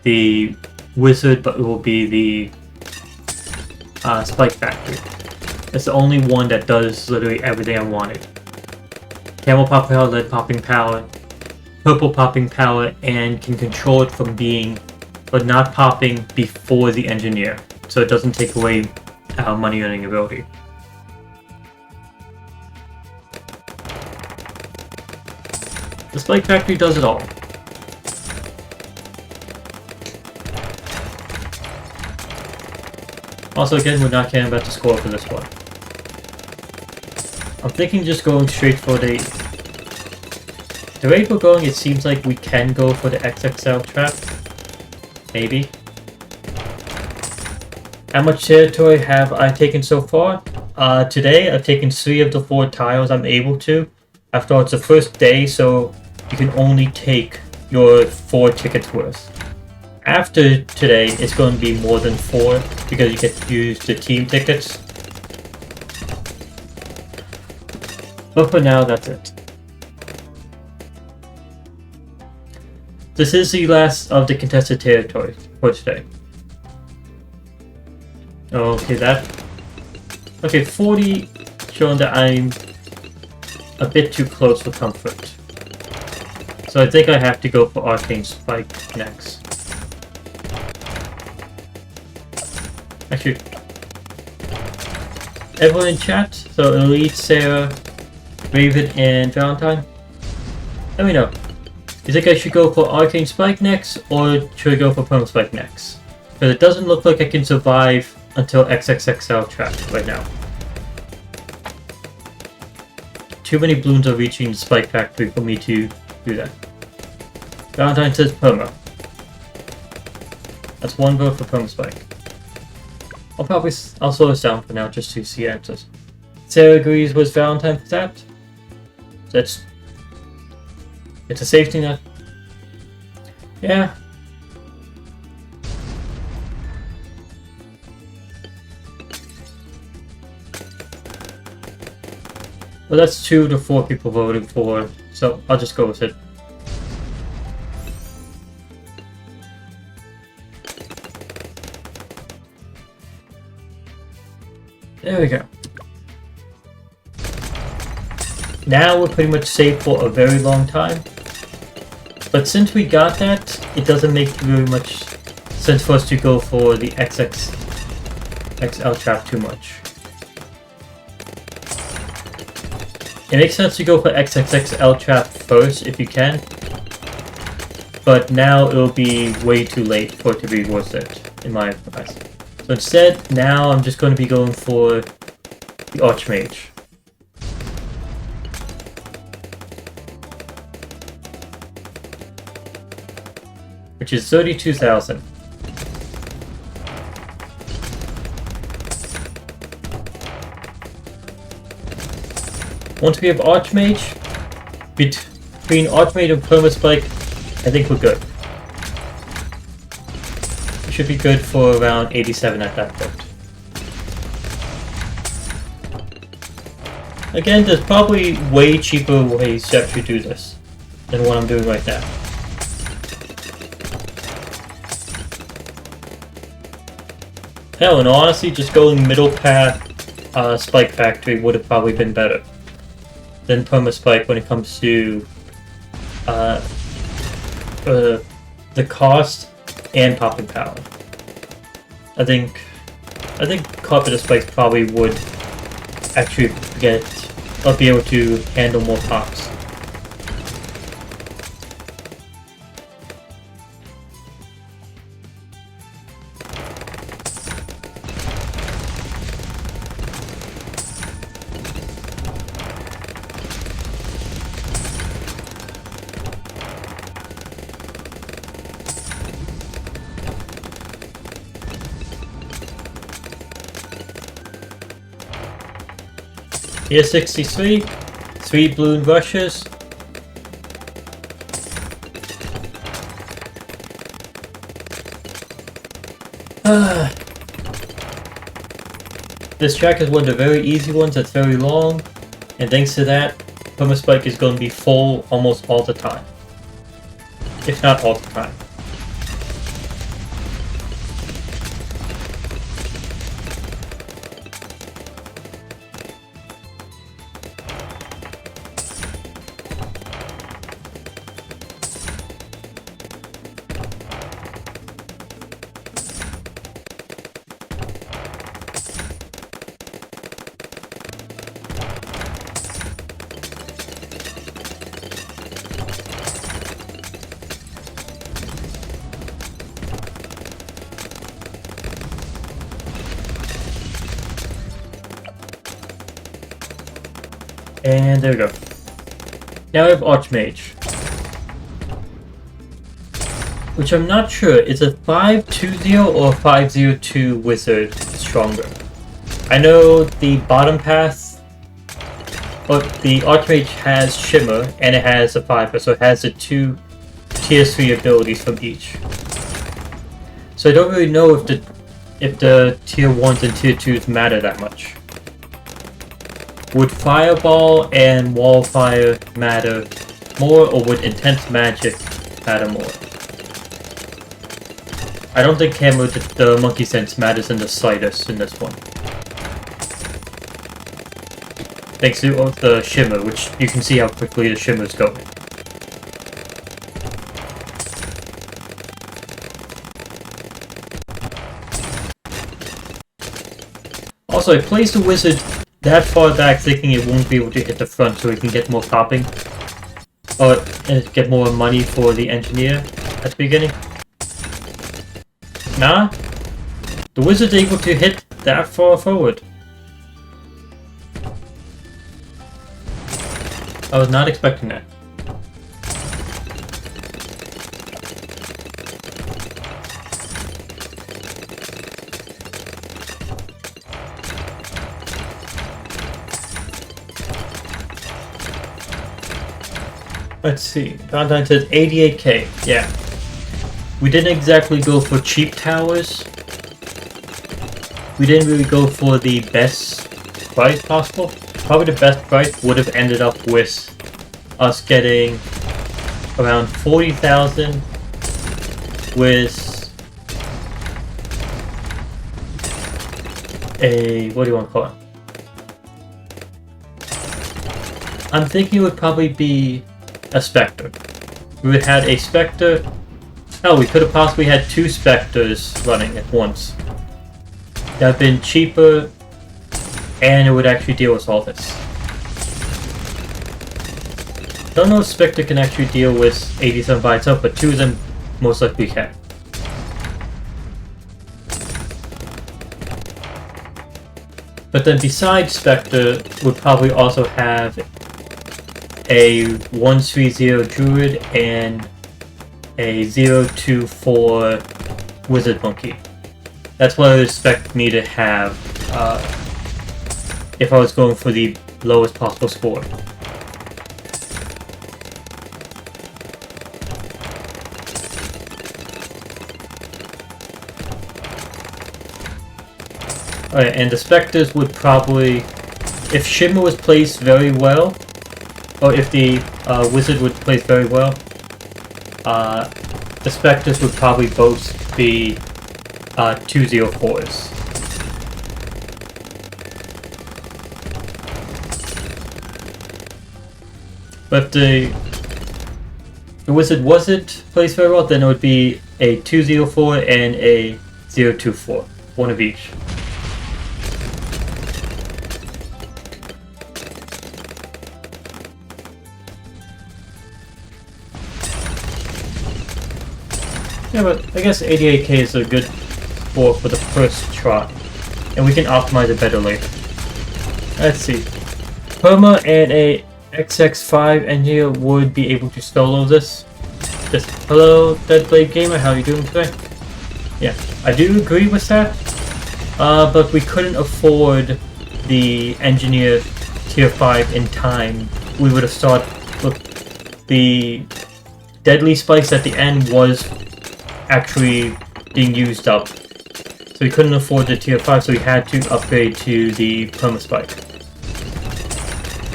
the wizard, but it will be the spike factory. It's the only one that does literally everything I wanted. Camo popping power, lead popping power, purple popping power, and can control it from being, but not popping before the engineer, so it doesn't take away money earning ability. The spike factory does it all. Also, again, we're not caring about the score for this one. I'm thinking just going straight for the rate we're going, it seems like we can go for the XXL trap. Maybe. How much territory have I taken so far? Today, I've taken 3 of the 4 tiles I'm able to. After all, it's the first day, so you can only take your 4 tickets worth. After today, it's going to be more than 4 because you get to use the team tickets. But for now, that's it. This is the last of the contested territory for today. Okay, Okay, 40 showing that I'm a bit too close for comfort. So I think I have to go for Arcane Spike next. Actually, everyone in chat, so Elite, Sarah, Raven, and Valentine, let me know. You think I should go for Arcane Spike next, or should I go for Perma Spike next? Because it doesn't look like I can survive until XXXL trap right now. Too many balloons are reaching the Spike Factory for me to do that. Valentine says Perma. That's 1 vote for Perma Spike. I'll slow this down for now just to see answers. Sarah agrees with Valentine for that. It's a safety net. Yeah. Well, that's 2 to 4 people voting for, so I'll just go with it. There we go. Now we're pretty much safe for a very long time. But since we got that, it doesn't make very much sense for us to go for the XXL trap too much. It makes sense to go for XXXL trap first if you can. But now it'll be way too late for it to be worth it, in my advice. So instead, now I'm just going to be going for the Archmage. Which is 32,000. Once we have Archmage, between Archmage and Perma Spike, I think we're good. We should be good for around 87 at that point. Again, there's probably way cheaper ways to actually do this than what I'm doing right now. Hell, and honestly, just going middle path Spike Factory would have probably been better than Perma Spike when it comes to the cost and popping power. I think Carpenter Spike probably would actually be able to handle more pops. Here's 63, 3 balloon rushes. This track is one of the very easy ones that's very long, and thanks to that, Permaspike is going to be full almost all the time. If not all the time. And there we go. Now we have Archmage. Which I'm not sure, is a 520 or 502 wizard stronger? I know the bottom path, but the Archmage has Shimmer and it has a 5, so it has the 2 tier 3 abilities from each. So I don't really know if the tier 1s and tier 2s matter that much. Would Fireball and Wallfire matter more, or would Intense Magic matter more? I don't think Camo the Monkey Sense matters in the slightest in this one. Thanks to the Shimmer, which you can see how quickly the Shimmer is going. Also, I placed the Wizard that far back thinking it won't be able to hit the front so we can get more topping. Or get more money for the Engineer at the beginning. Nah. The Wizard's able to hit that far forward. I was not expecting that. Let's see. Valentine says 88k. Yeah. We didn't exactly go for cheap towers. We didn't really go for the best price possible. Probably the best price would have ended up with us getting around 40,000 with a, what do you want to call it? I'm thinking it would probably be a Spectre. We would have had a Spectre. Oh, we could have possibly had 2 Spectres running at once. That would have been cheaper, and it would actually deal with all this. Don't know if Spectre can actually deal with 87 by itself, but 2 of them most likely can. But then besides Spectre, would probably also have a 130 Druid and a 024 Wizard Monkey. That's what I would expect me to have if I was going for the lowest possible score. Alright, and the Spectres would probably, if Shimmer was placed very well, or if the Wizard would place very well, the Spectres would probably both be 204s. But if the Wizard wasn't placed very well, then it would be a 204 and a 024, one of each. Yeah, but I guess 88k is a good score for the first try, and we can optimize it better later. Let's see. Perma and a XX5 engineer would be able to solo this. Just hello, Deadblade Gamer, how are you doing today? Yeah, I do agree with that, but we couldn't afford the engineer tier 5 in time. We would have started. Look, the deadly spikes at the end was actually being used up, so we couldn't afford the tier 5, so we had to upgrade to the perma spike.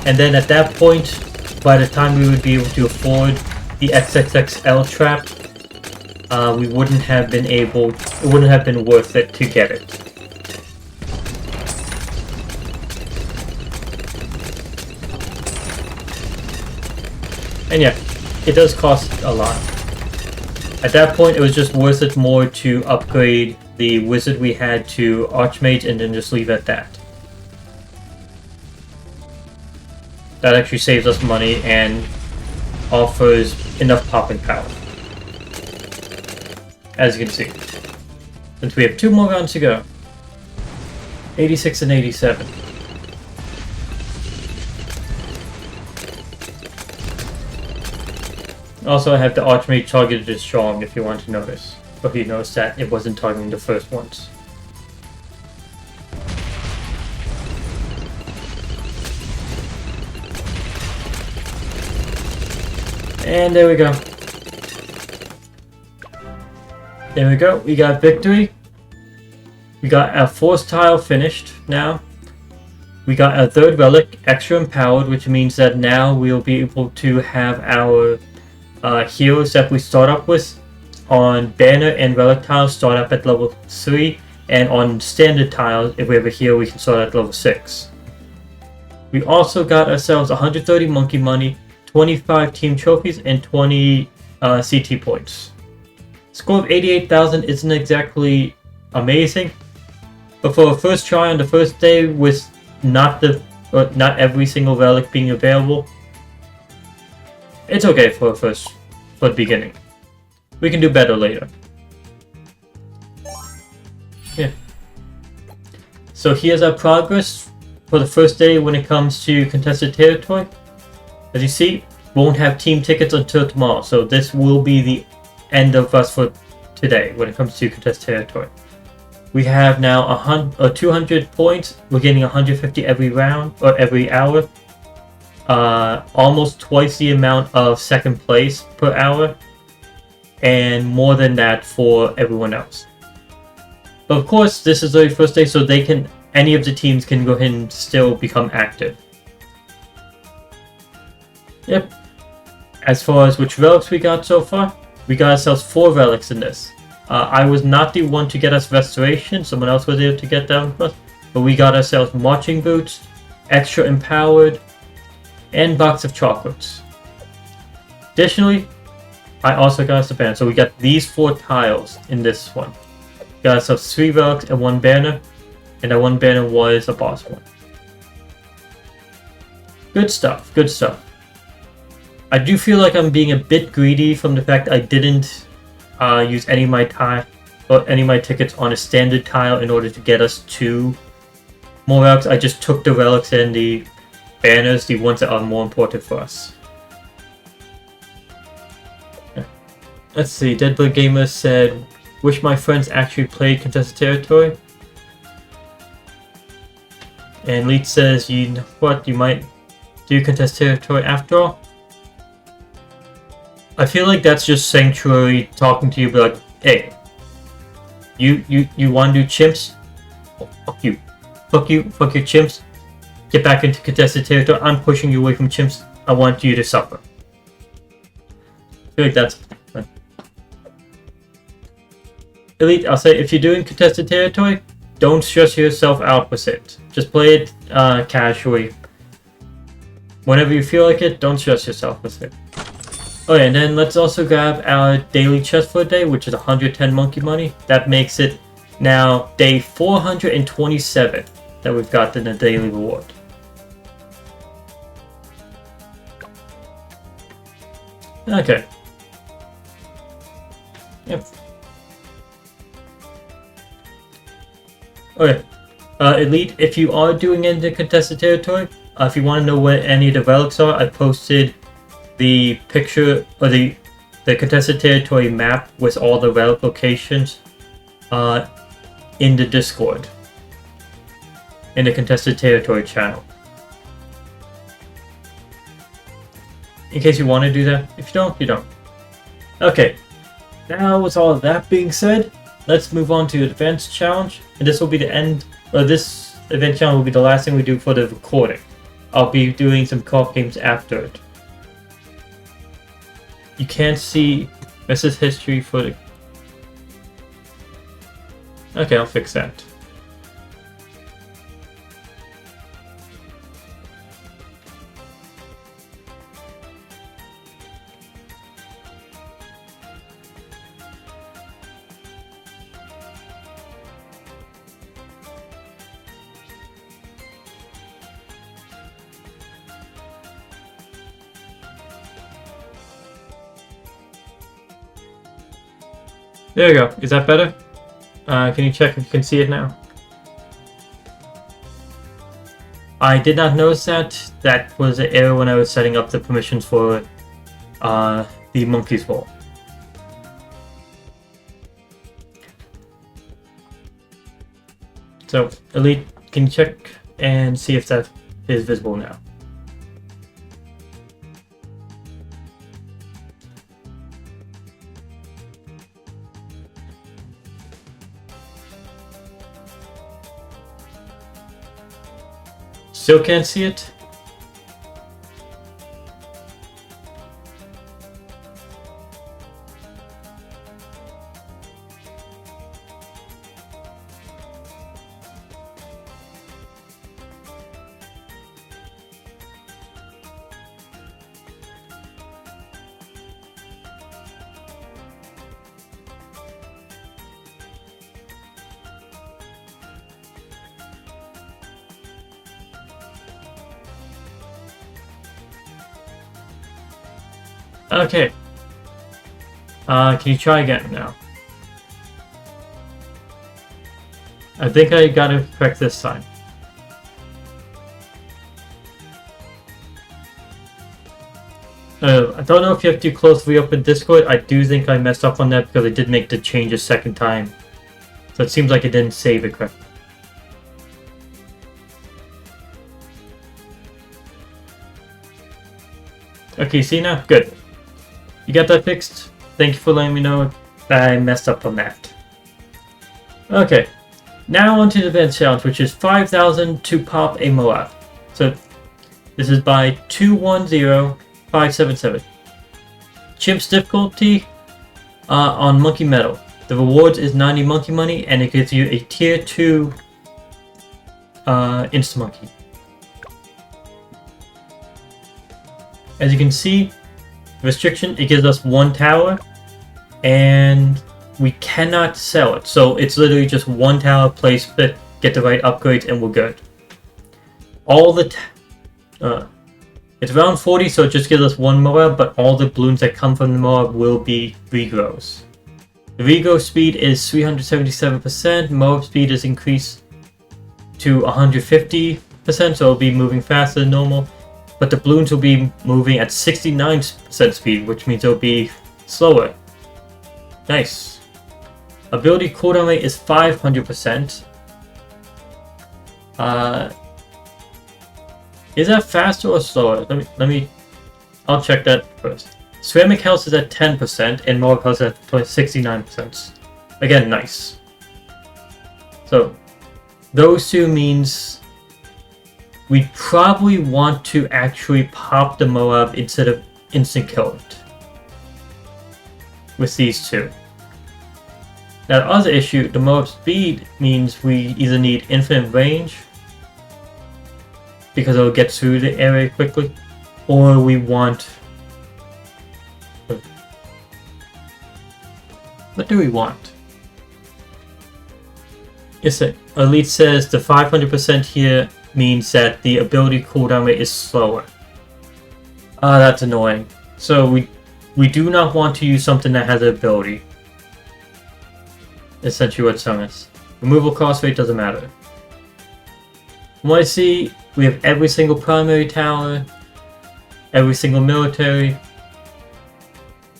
And then at that point by the time we would be able to afford the XXXL trap, we wouldn't have been able, it wouldn't have been worth it to get it. And yeah, it does cost a lot. At that point, it was just worth it more to upgrade the wizard we had to Archmage and then just leave it at that. That actually saves us money and offers enough popping power. As you can see. Since we have 2 more rounds to go. 86 and 87. Also, I have the Archmage targeted as strong if you want to notice. But you notice that it wasn't targeting the first ones. And there we go. There we go. We got victory. We got our 4th tile finished now. We got our 3rd relic extra empowered, which means that now we'll be able to have our heroes that we start up with on banner and relic tiles start up at level 3, and on standard tiles, if we have a hero, we can start at level 6. We also got ourselves 130 monkey money, 25 team trophies, and 20 CT points. Score of 88,000 isn't exactly amazing, but for a first try on the first day with not every single relic being available, it's okay for the beginning. We can do better later. Yeah. So here's our progress for the first day when it comes to Contested Territory. As you see, won't have team tickets until tomorrow, so this will be the end of us for today when it comes to Contested Territory. We have now 200 points. We're getting 150 every round or every hour. Almost twice the amount of second place per hour, and more than that for everyone else. But of course, this is the first day, so any of the teams can go ahead and still become active. Yep. As far as which relics we got so far, we got ourselves 4 relics in this. I was not the one to get us Restoration, someone else was able to get that with us, but we got ourselves Marching Boots, Extra Empowered, and Box of Chocolates. Additionally, I also got us a banner, so we got these 4 tiles in this one. We got ourselves 3 relics and 1 banner, and that 1 banner was a boss one. Good stuff, good stuff. I do feel like I'm being a bit greedy from the fact I didn't use any of my tickets on a standard tile in order to get us 2 more relics. I just took the relics and the banners, the ones that are more important for us. Let's see, Deadbird Gamer said, wish my friends actually played Contested Territory. And Leech says, you know what, you might do Contested Territory after all. I feel like that's just Sanctuary talking to you, but like, hey, you want to do chimps? Oh, fuck you. Fuck you, fuck your chimps. Get back into Contested Territory. I'm pushing you away from chimps. I want you to suffer. I feel like that's fun. Elite, I'll say, if you're doing Contested Territory, don't stress yourself out with it. Just play it casually. Whenever you feel like it, don't stress yourself with it. Oh yeah, and then let's also grab our daily chest for a day, which is 110 monkey money. That makes it now day 427 that we've gotten a daily reward. Okay. Yep. Okay. Elite, if you are doing into Contested Territory, if you want to know where any of the relics are, I posted the picture or the Contested Territory map with all the relic locations in the Discord, in the Contested Territory channel. In case you want to do that. If you don't, you don't. Okay. Now with all of that being said, let's move on to the Advanced Challenge. And this will be the end, or this event challenge will be the last thing we do for the recording. I'll be doing some co-op games after it. you can't see. This is history for the... Okay, I'll fix that. There we go. Is that better? Can you check if you can see it now? I did not notice that. That was an error when I was setting up the permissions for the monkey's wall. So, Elite, can you check and see if that is visible now? Still can't see it? Okay. Can you try again now? I think I got it correct this time. I don't know if you have to close reopen Discord. I do think I messed up on that because I did make the change a second time. So it seems like it didn't save it correctly. Okay, see now? Good. You got that fixed? Thank you for letting me know that I messed up on that. Okay, now on to the event challenge, which is 5,000 to pop a MOAB. So this is by 210577. C.H.I.M.P.S difficulty on Monkey Medal. The rewards is 90 monkey money, and it gives you a tier 2 Insta Monkey. As you can see, restriction, it gives us 1 tower, and we cannot sell it. So it's literally just 1 tower, place it, get the right upgrades, and we're good. All the it's around 40, so it just gives us 1 MOAB, but all the balloons that come from the MOAB will be regrows. The regrow speed is 377%, MOAB speed is increased to 150%, so it'll be moving faster than normal. But the balloons will be moving at 69% speed, which means it'll be slower. Nice. Ability cooldown rate is 500%. Is that faster or slower? I'll check that first. Ceramic health is at 10% and MOAB health is at 69%. Again, nice. So, those two means we probably want to actually pop the MOAB instead of instant kill it with these two. Now the other issue, the MOAB speed, means we either need infinite range because it'll get through the area quickly, or we want... What do we want? Yes, Elite says the 500% here means that the ability cooldown rate is slower. That's annoying. So we do not want to use something that has an ability. Essentially what some is. Removal cost rate doesn't matter. From what I see, we have every single primary tower, every single military.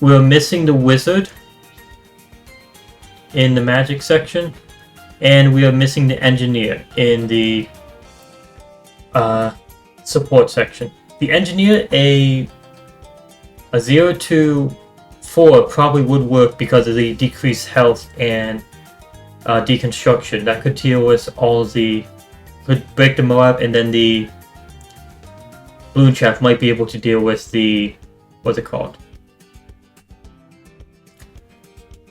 We're missing the wizard in the magic section, and we are missing the engineer in the support section. The engineer, a 0 to 4 probably would work because of the decreased health and deconstruction. That could deal with all the... could break the MOAB, and then the balloon shaft might be able to deal with the... what's it called?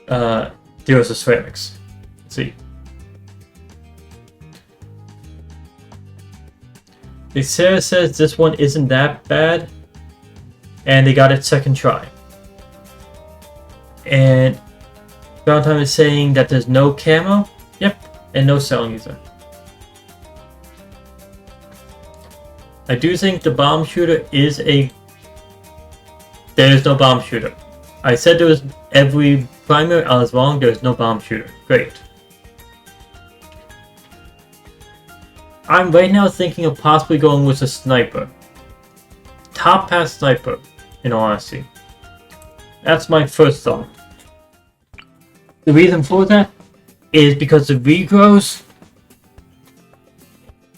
deals with ceramics. Let's see. The Sarah says this one isn't that bad, and they got it second try. And Valentine is saying that there's no camo. Yep, and no selling user. I do think the bomb shooter is a... There is no bomb shooter. I said there was every primary, I was wrong, there is no bomb shooter. Great. I'm right now thinking of possibly going with a sniper. Top pass sniper, in all honesty. That's my first thought. The reason for that is because the regrows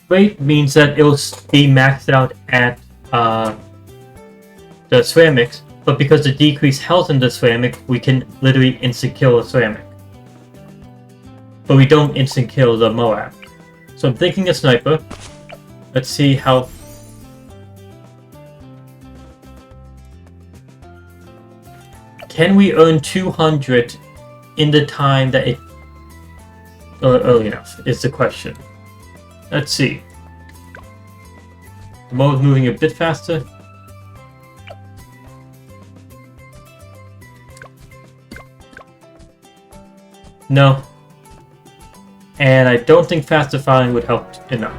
rate means that it will be maxed out at the ceramics, but because the decreased health in the ceramic, we can literally instant kill a ceramic. But we don't instant kill the MOAB. So I'm thinking a sniper. Let's see how... Can we earn 200 in the time that it... early enough is the question. Let's see. The MOAB is moving a bit faster. No. And I don't think faster firing would help enough.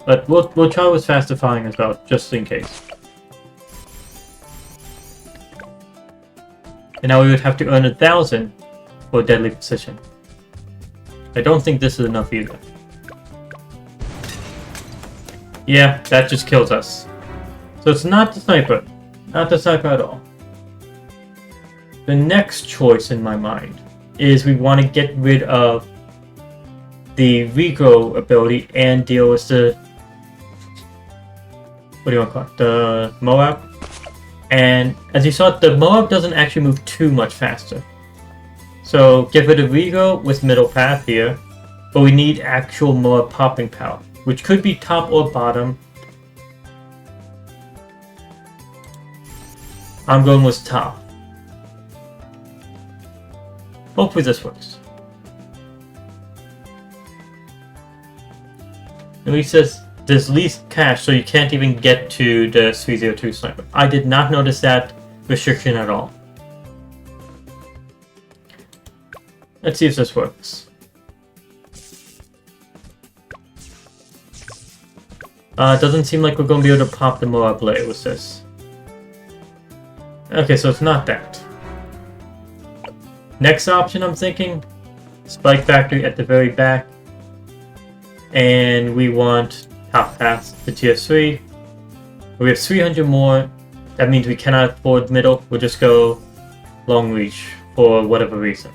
But we'll try with faster firing as well, just in case. And now we would have to earn 1,000 for deadly precision. I don't think this is enough either. Yeah, that just kills us. So it's not the sniper. Not the sniper at all. The next choice in my mind is we want to get rid of the regrow ability and deal with the... What do you want to call it? The MOAB. And as you saw, the MOAB doesn't actually move too much faster. So get rid of regrow with middle path here. But we need actual MOAB popping power, which could be top or bottom. I'm going with top. Hopefully this works. At least there's least cash, so you can't even get to the 302 sniper. I did not notice that restriction at all. Let's see if this works. Doesn't seem like we're going to be able to pop the MOAB layer with this. Okay, so it's not that. Next option I'm thinking, Spike Factory at the very back. And we want top pass to tier 3. We have 300 more. That means we cannot afford middle. We'll just go long reach for whatever reason.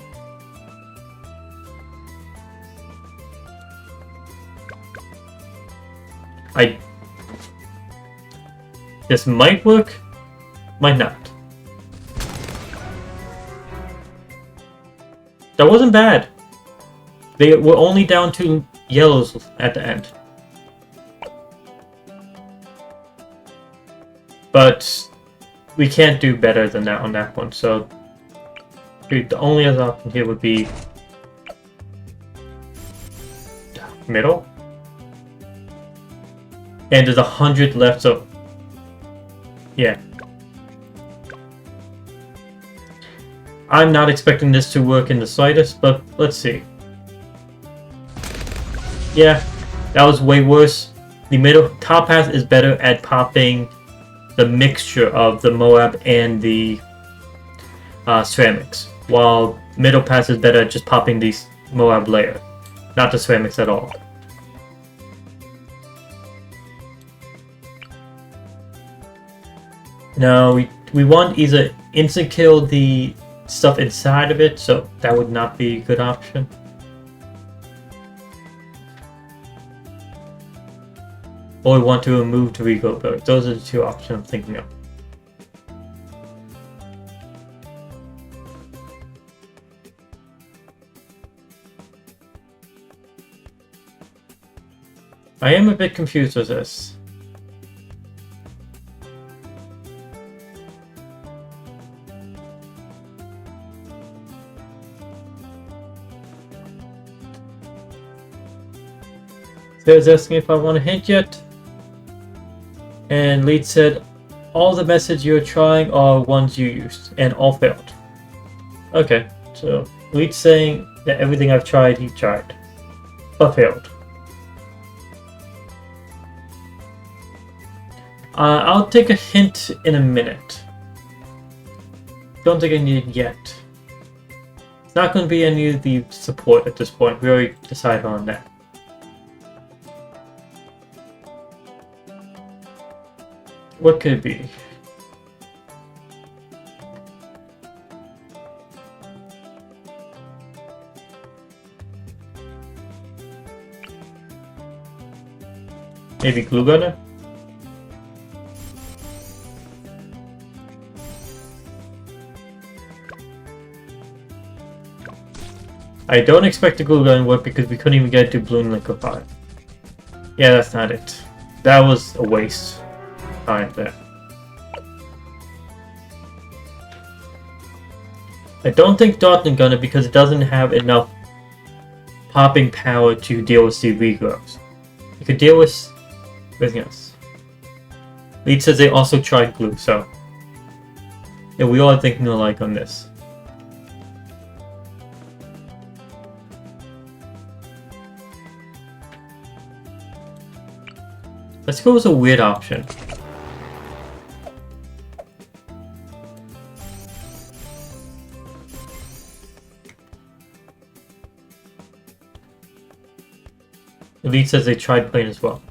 This might work, might not. That wasn't bad. They were only down to yellows at the end. But we can't do better than that on that one, so the only other option here would be middle. And there's 100 left, so yeah. I'm not expecting this to work in the slightest, but let's see. Yeah, that was way worse. The middle top pass is better at popping the mixture of the MOAB and the ceramics, while middle pass is better at just popping the MOAB layer, not the ceramics at all. Now we want either instant kill the stuff inside of it, so that would not be a good option. Or we want to remove the regrow ability. Those are the two options I'm thinking of. I am a bit confused with this. Sarah's asking if I want a hint yet. And Lead said, all the methods you're trying are ones you used, and all failed. Okay, so Lead's saying that everything I've tried, he tried, but failed. I'll take a hint in a minute. Don't think I need it yet. It's not going to be any of the support at this point. We already decided on that. What could it be? Maybe glue gunner? I don't expect the glue gun to work because we couldn't even get it to balloon liquefy. Yeah, that's not it. That was a waste of time there. I don't think Dartling Gunner because it doesn't have enough popping power to deal with the regrowths. You could deal with everything else. Lead says they also tried glue, so yeah, we all are thinking alike on this. Let's go with a weird option. Elite says they tried plane as well.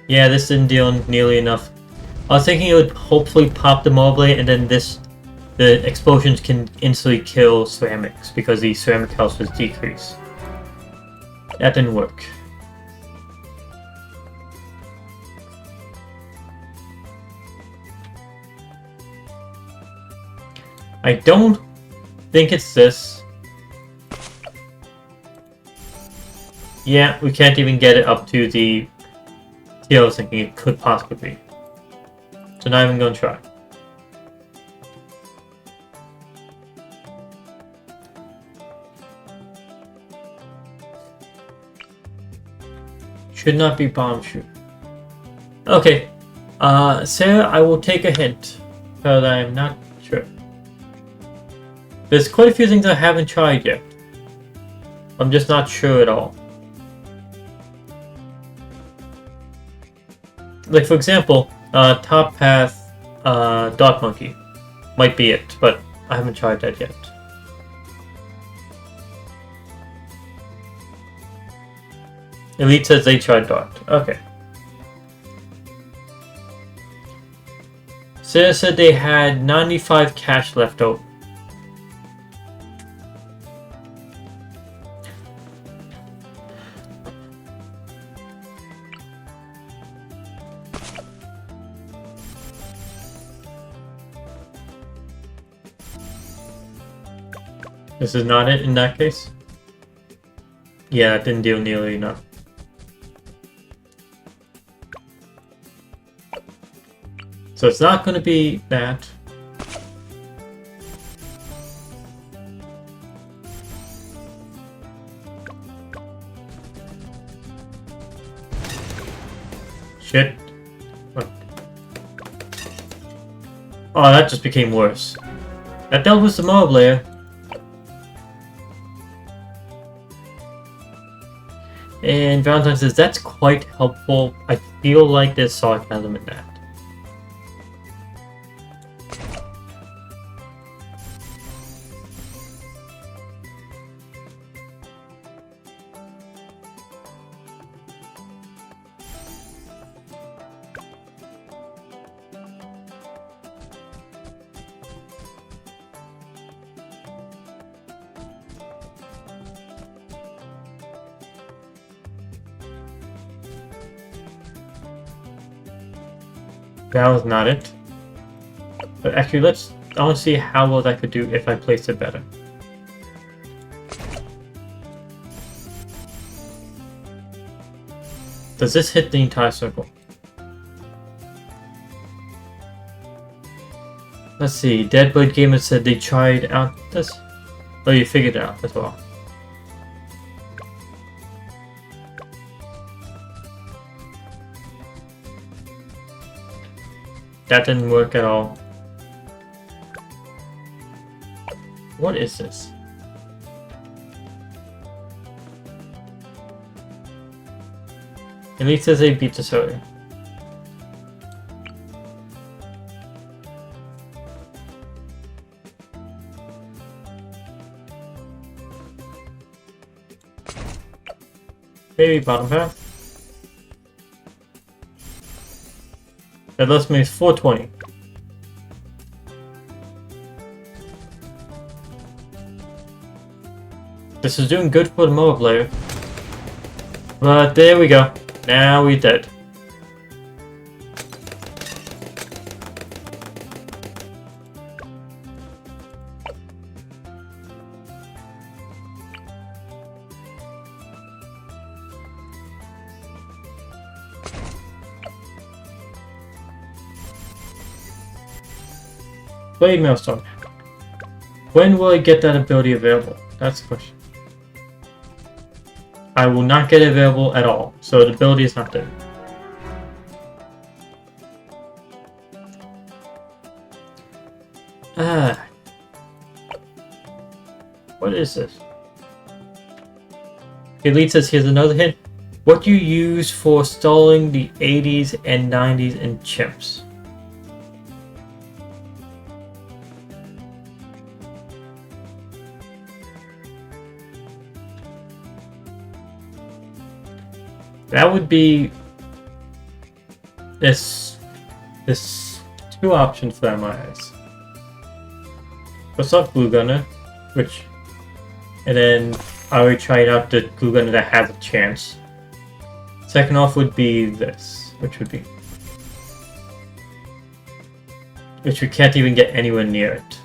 Yeah, this didn't deal nearly enough. I was thinking it would hopefully pop the MOAB blade and then the explosions can instantly kill ceramics because the ceramic health was decreased. That didn't work. I don't think it's this. Yeah, we can't even get it up to the tier I was thinking it could possibly be. So not even gonna try. Should not be bomb shoot. Okay. Sarah, I will take a hint, but I'm not sure. There's quite a few things I haven't tried yet. I'm just not sure at all. Like for example, top path, dot monkey might be it, but I haven't tried that yet. Elite says they tried dot. Okay. Sarah said they had 95 cash left over. This is not it in that case? Yeah, it didn't deal nearly enough. So it's not going to be that. Shit. What? Oh, that just became worse. That dealt with the MOAB layer. And Valentine says, that's quite helpful. I feel like there's solid element in that. That was not it. But actually, I want to see how well that could do if I placed it better. Does this hit the entire circle? Let's see. Deadbird Gamer said they tried out this. Oh, you figured it out as well. That didn't work at all. What is this? At least says they beat the soda. Maybe bottom half. That left me 420. This is doing good for the MOAB player. But there we go. Now we're dead. Blade Maelstrom. When will I get that ability available? That's the question. I will not get it available at all, so the ability is not there. What is this? Elite says here's another hint. What you use for stalling the 80s and 90s in chimps? That would be this two options for my eyes. First off, glue gunner, and then I already tried out the glue gunner that has a chance. Second off would be this, which we can't even get anywhere near it.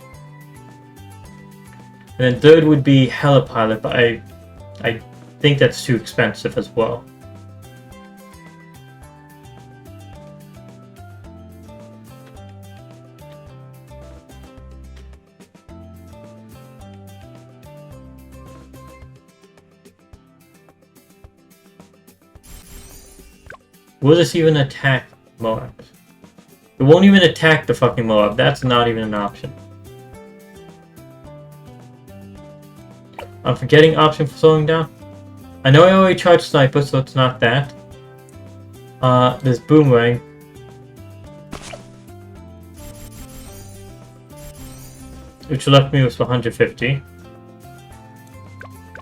And then third would be Helipilot, but I think that's too expensive as well. Will this even attack MOAB? It won't even attack the fucking MOAB. That's not even an option. I'm forgetting option for slowing down. I know I already tried sniper, so it's not that. There's boomerang. Which left me with 150.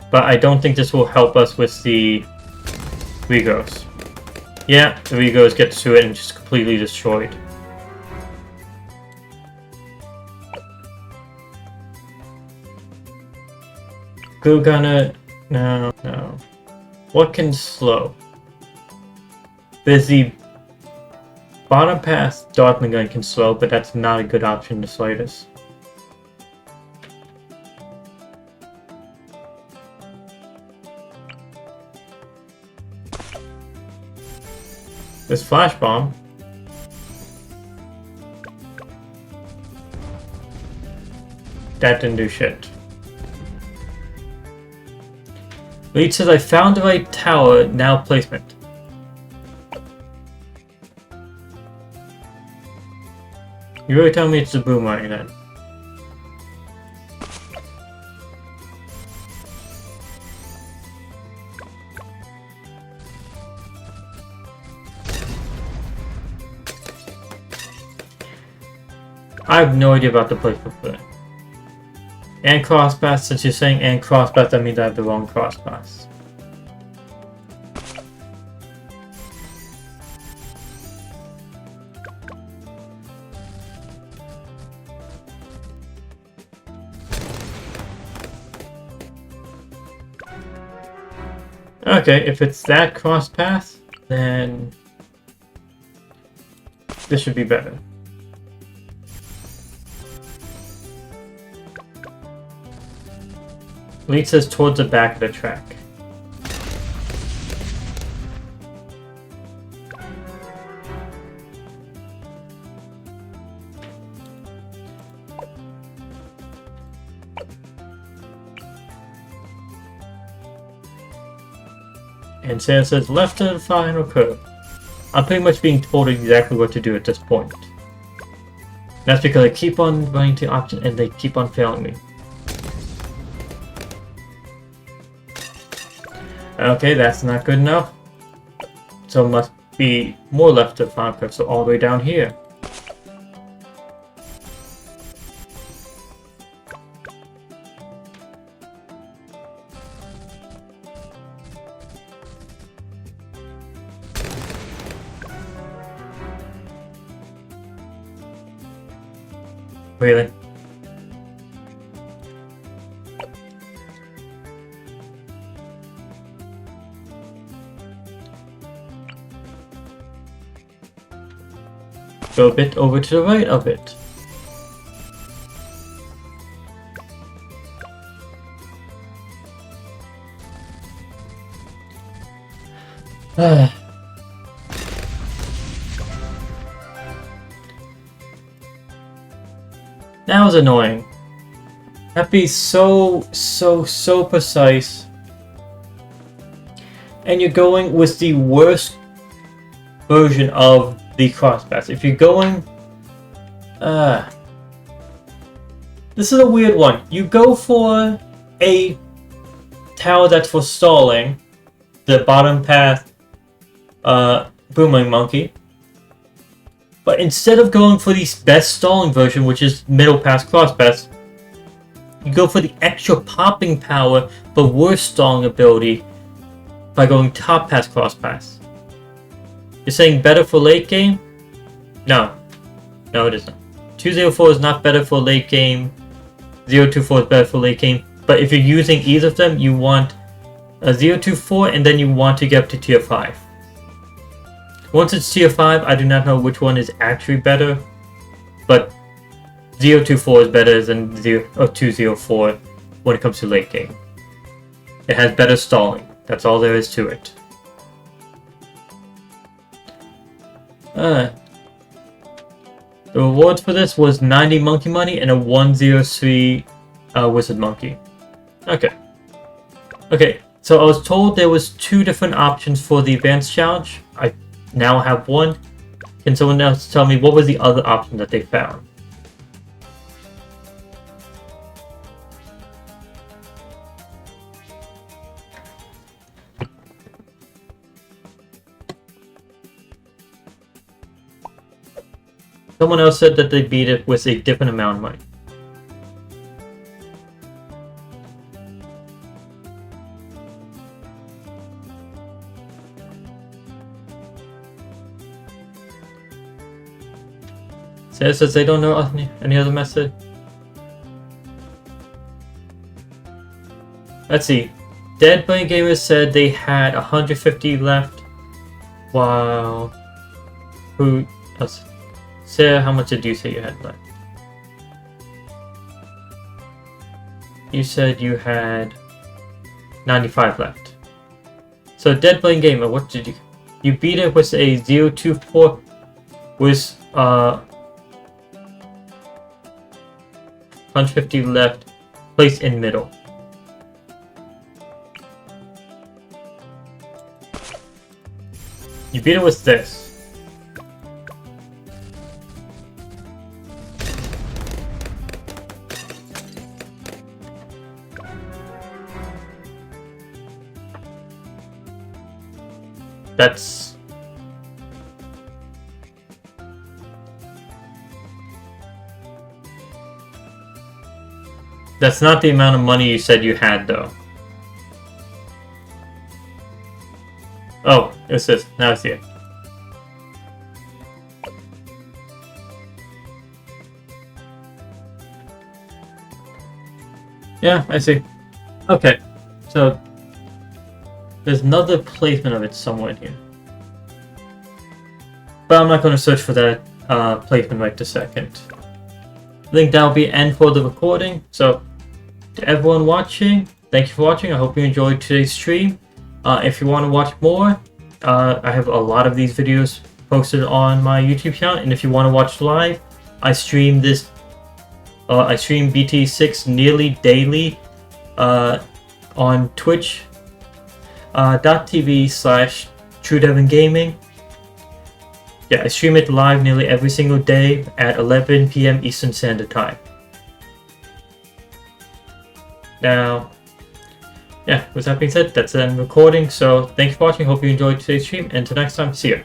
But I don't think this will help us with the Regos. Yeah, the Regos get to it and just completely destroyed. Glue gunner, no. What can slow? There's the bottom pass Dartling gun can slow, but that's not a good option in the slightest. This flash bomb. That didn't do shit. Lead says I found the right tower, now placement. You really tell me it's the boomerang then. I have no idea about the placement for that. And crosspass, since you're saying and crosspass, that means I have the wrong crosspass. Okay, if it's that crosspath, then this should be better. Lead says towards the back of the track. And Sarah says left to the final curve. I'm pretty much being told exactly what to do at this point. That's because I keep on running to option and they keep on failing me. Okay, that's not good enough. So it must be more left to the final curve, so all the way down here. Really? Go a bit over to the right of it. That was annoying. That'd be so precise. And you're going with the worst version of the crosspass. If you're going... this is a weird one. You go for a tower that's for stalling, the bottom path boomerang monkey. But instead of going for the best stalling version, which is middle pass cross pass, you go for the extra popping power but worse stalling ability by going top pass cross pass. You're saying better for late game? No. No, it isn't. 204 is not better for late game. 024 is better for late game. But if you're using either of them, you want a 024 and then you want to get up to tier 5. Once it's tier 5, I do not know which one is actually better, but 024 is better than 204 when it comes to late game. It has better stalling. That's all there is to it. The rewards for this was 90 monkey money and a 103 wizard monkey. Okay. Okay, so I was told there was 2 different options for the advanced challenge. I now have one. Can someone else tell me what was the other option that they found? Someone else said that they beat it with a different amount of money. Says they don't know any other method. Let's see. Dead Brain Gamers said they had 150 left. Wow. Who else? Sarah, how much did you say you had left? You said you had 95 left. So Dead Brain Gamer, what did you... You beat it with a 024 with 150 left, placed in middle. You beat it with this. That's not the amount of money you said you had, though. Oh, it's this. Now I see it. Yeah, I see. Okay, so there's another placement of it somewhere in here. But I'm not going to search for that placement right this second. Link down will be end for the recording. So, to everyone watching, thank you for watching. I hope you enjoyed today's stream. If you want to watch more, I have a lot of these videos posted on my YouTube channel. And if you want to watch live, I stream BTD6 nearly daily on Twitch. .tv/TrueDevinGaming. Yeah, I stream it live nearly every single day at 11 p.m. Eastern Standard Time. Now, yeah, with that being said, that's the end of the recording. So thank you for watching. Hope you enjoyed today's stream. And until next time, see you.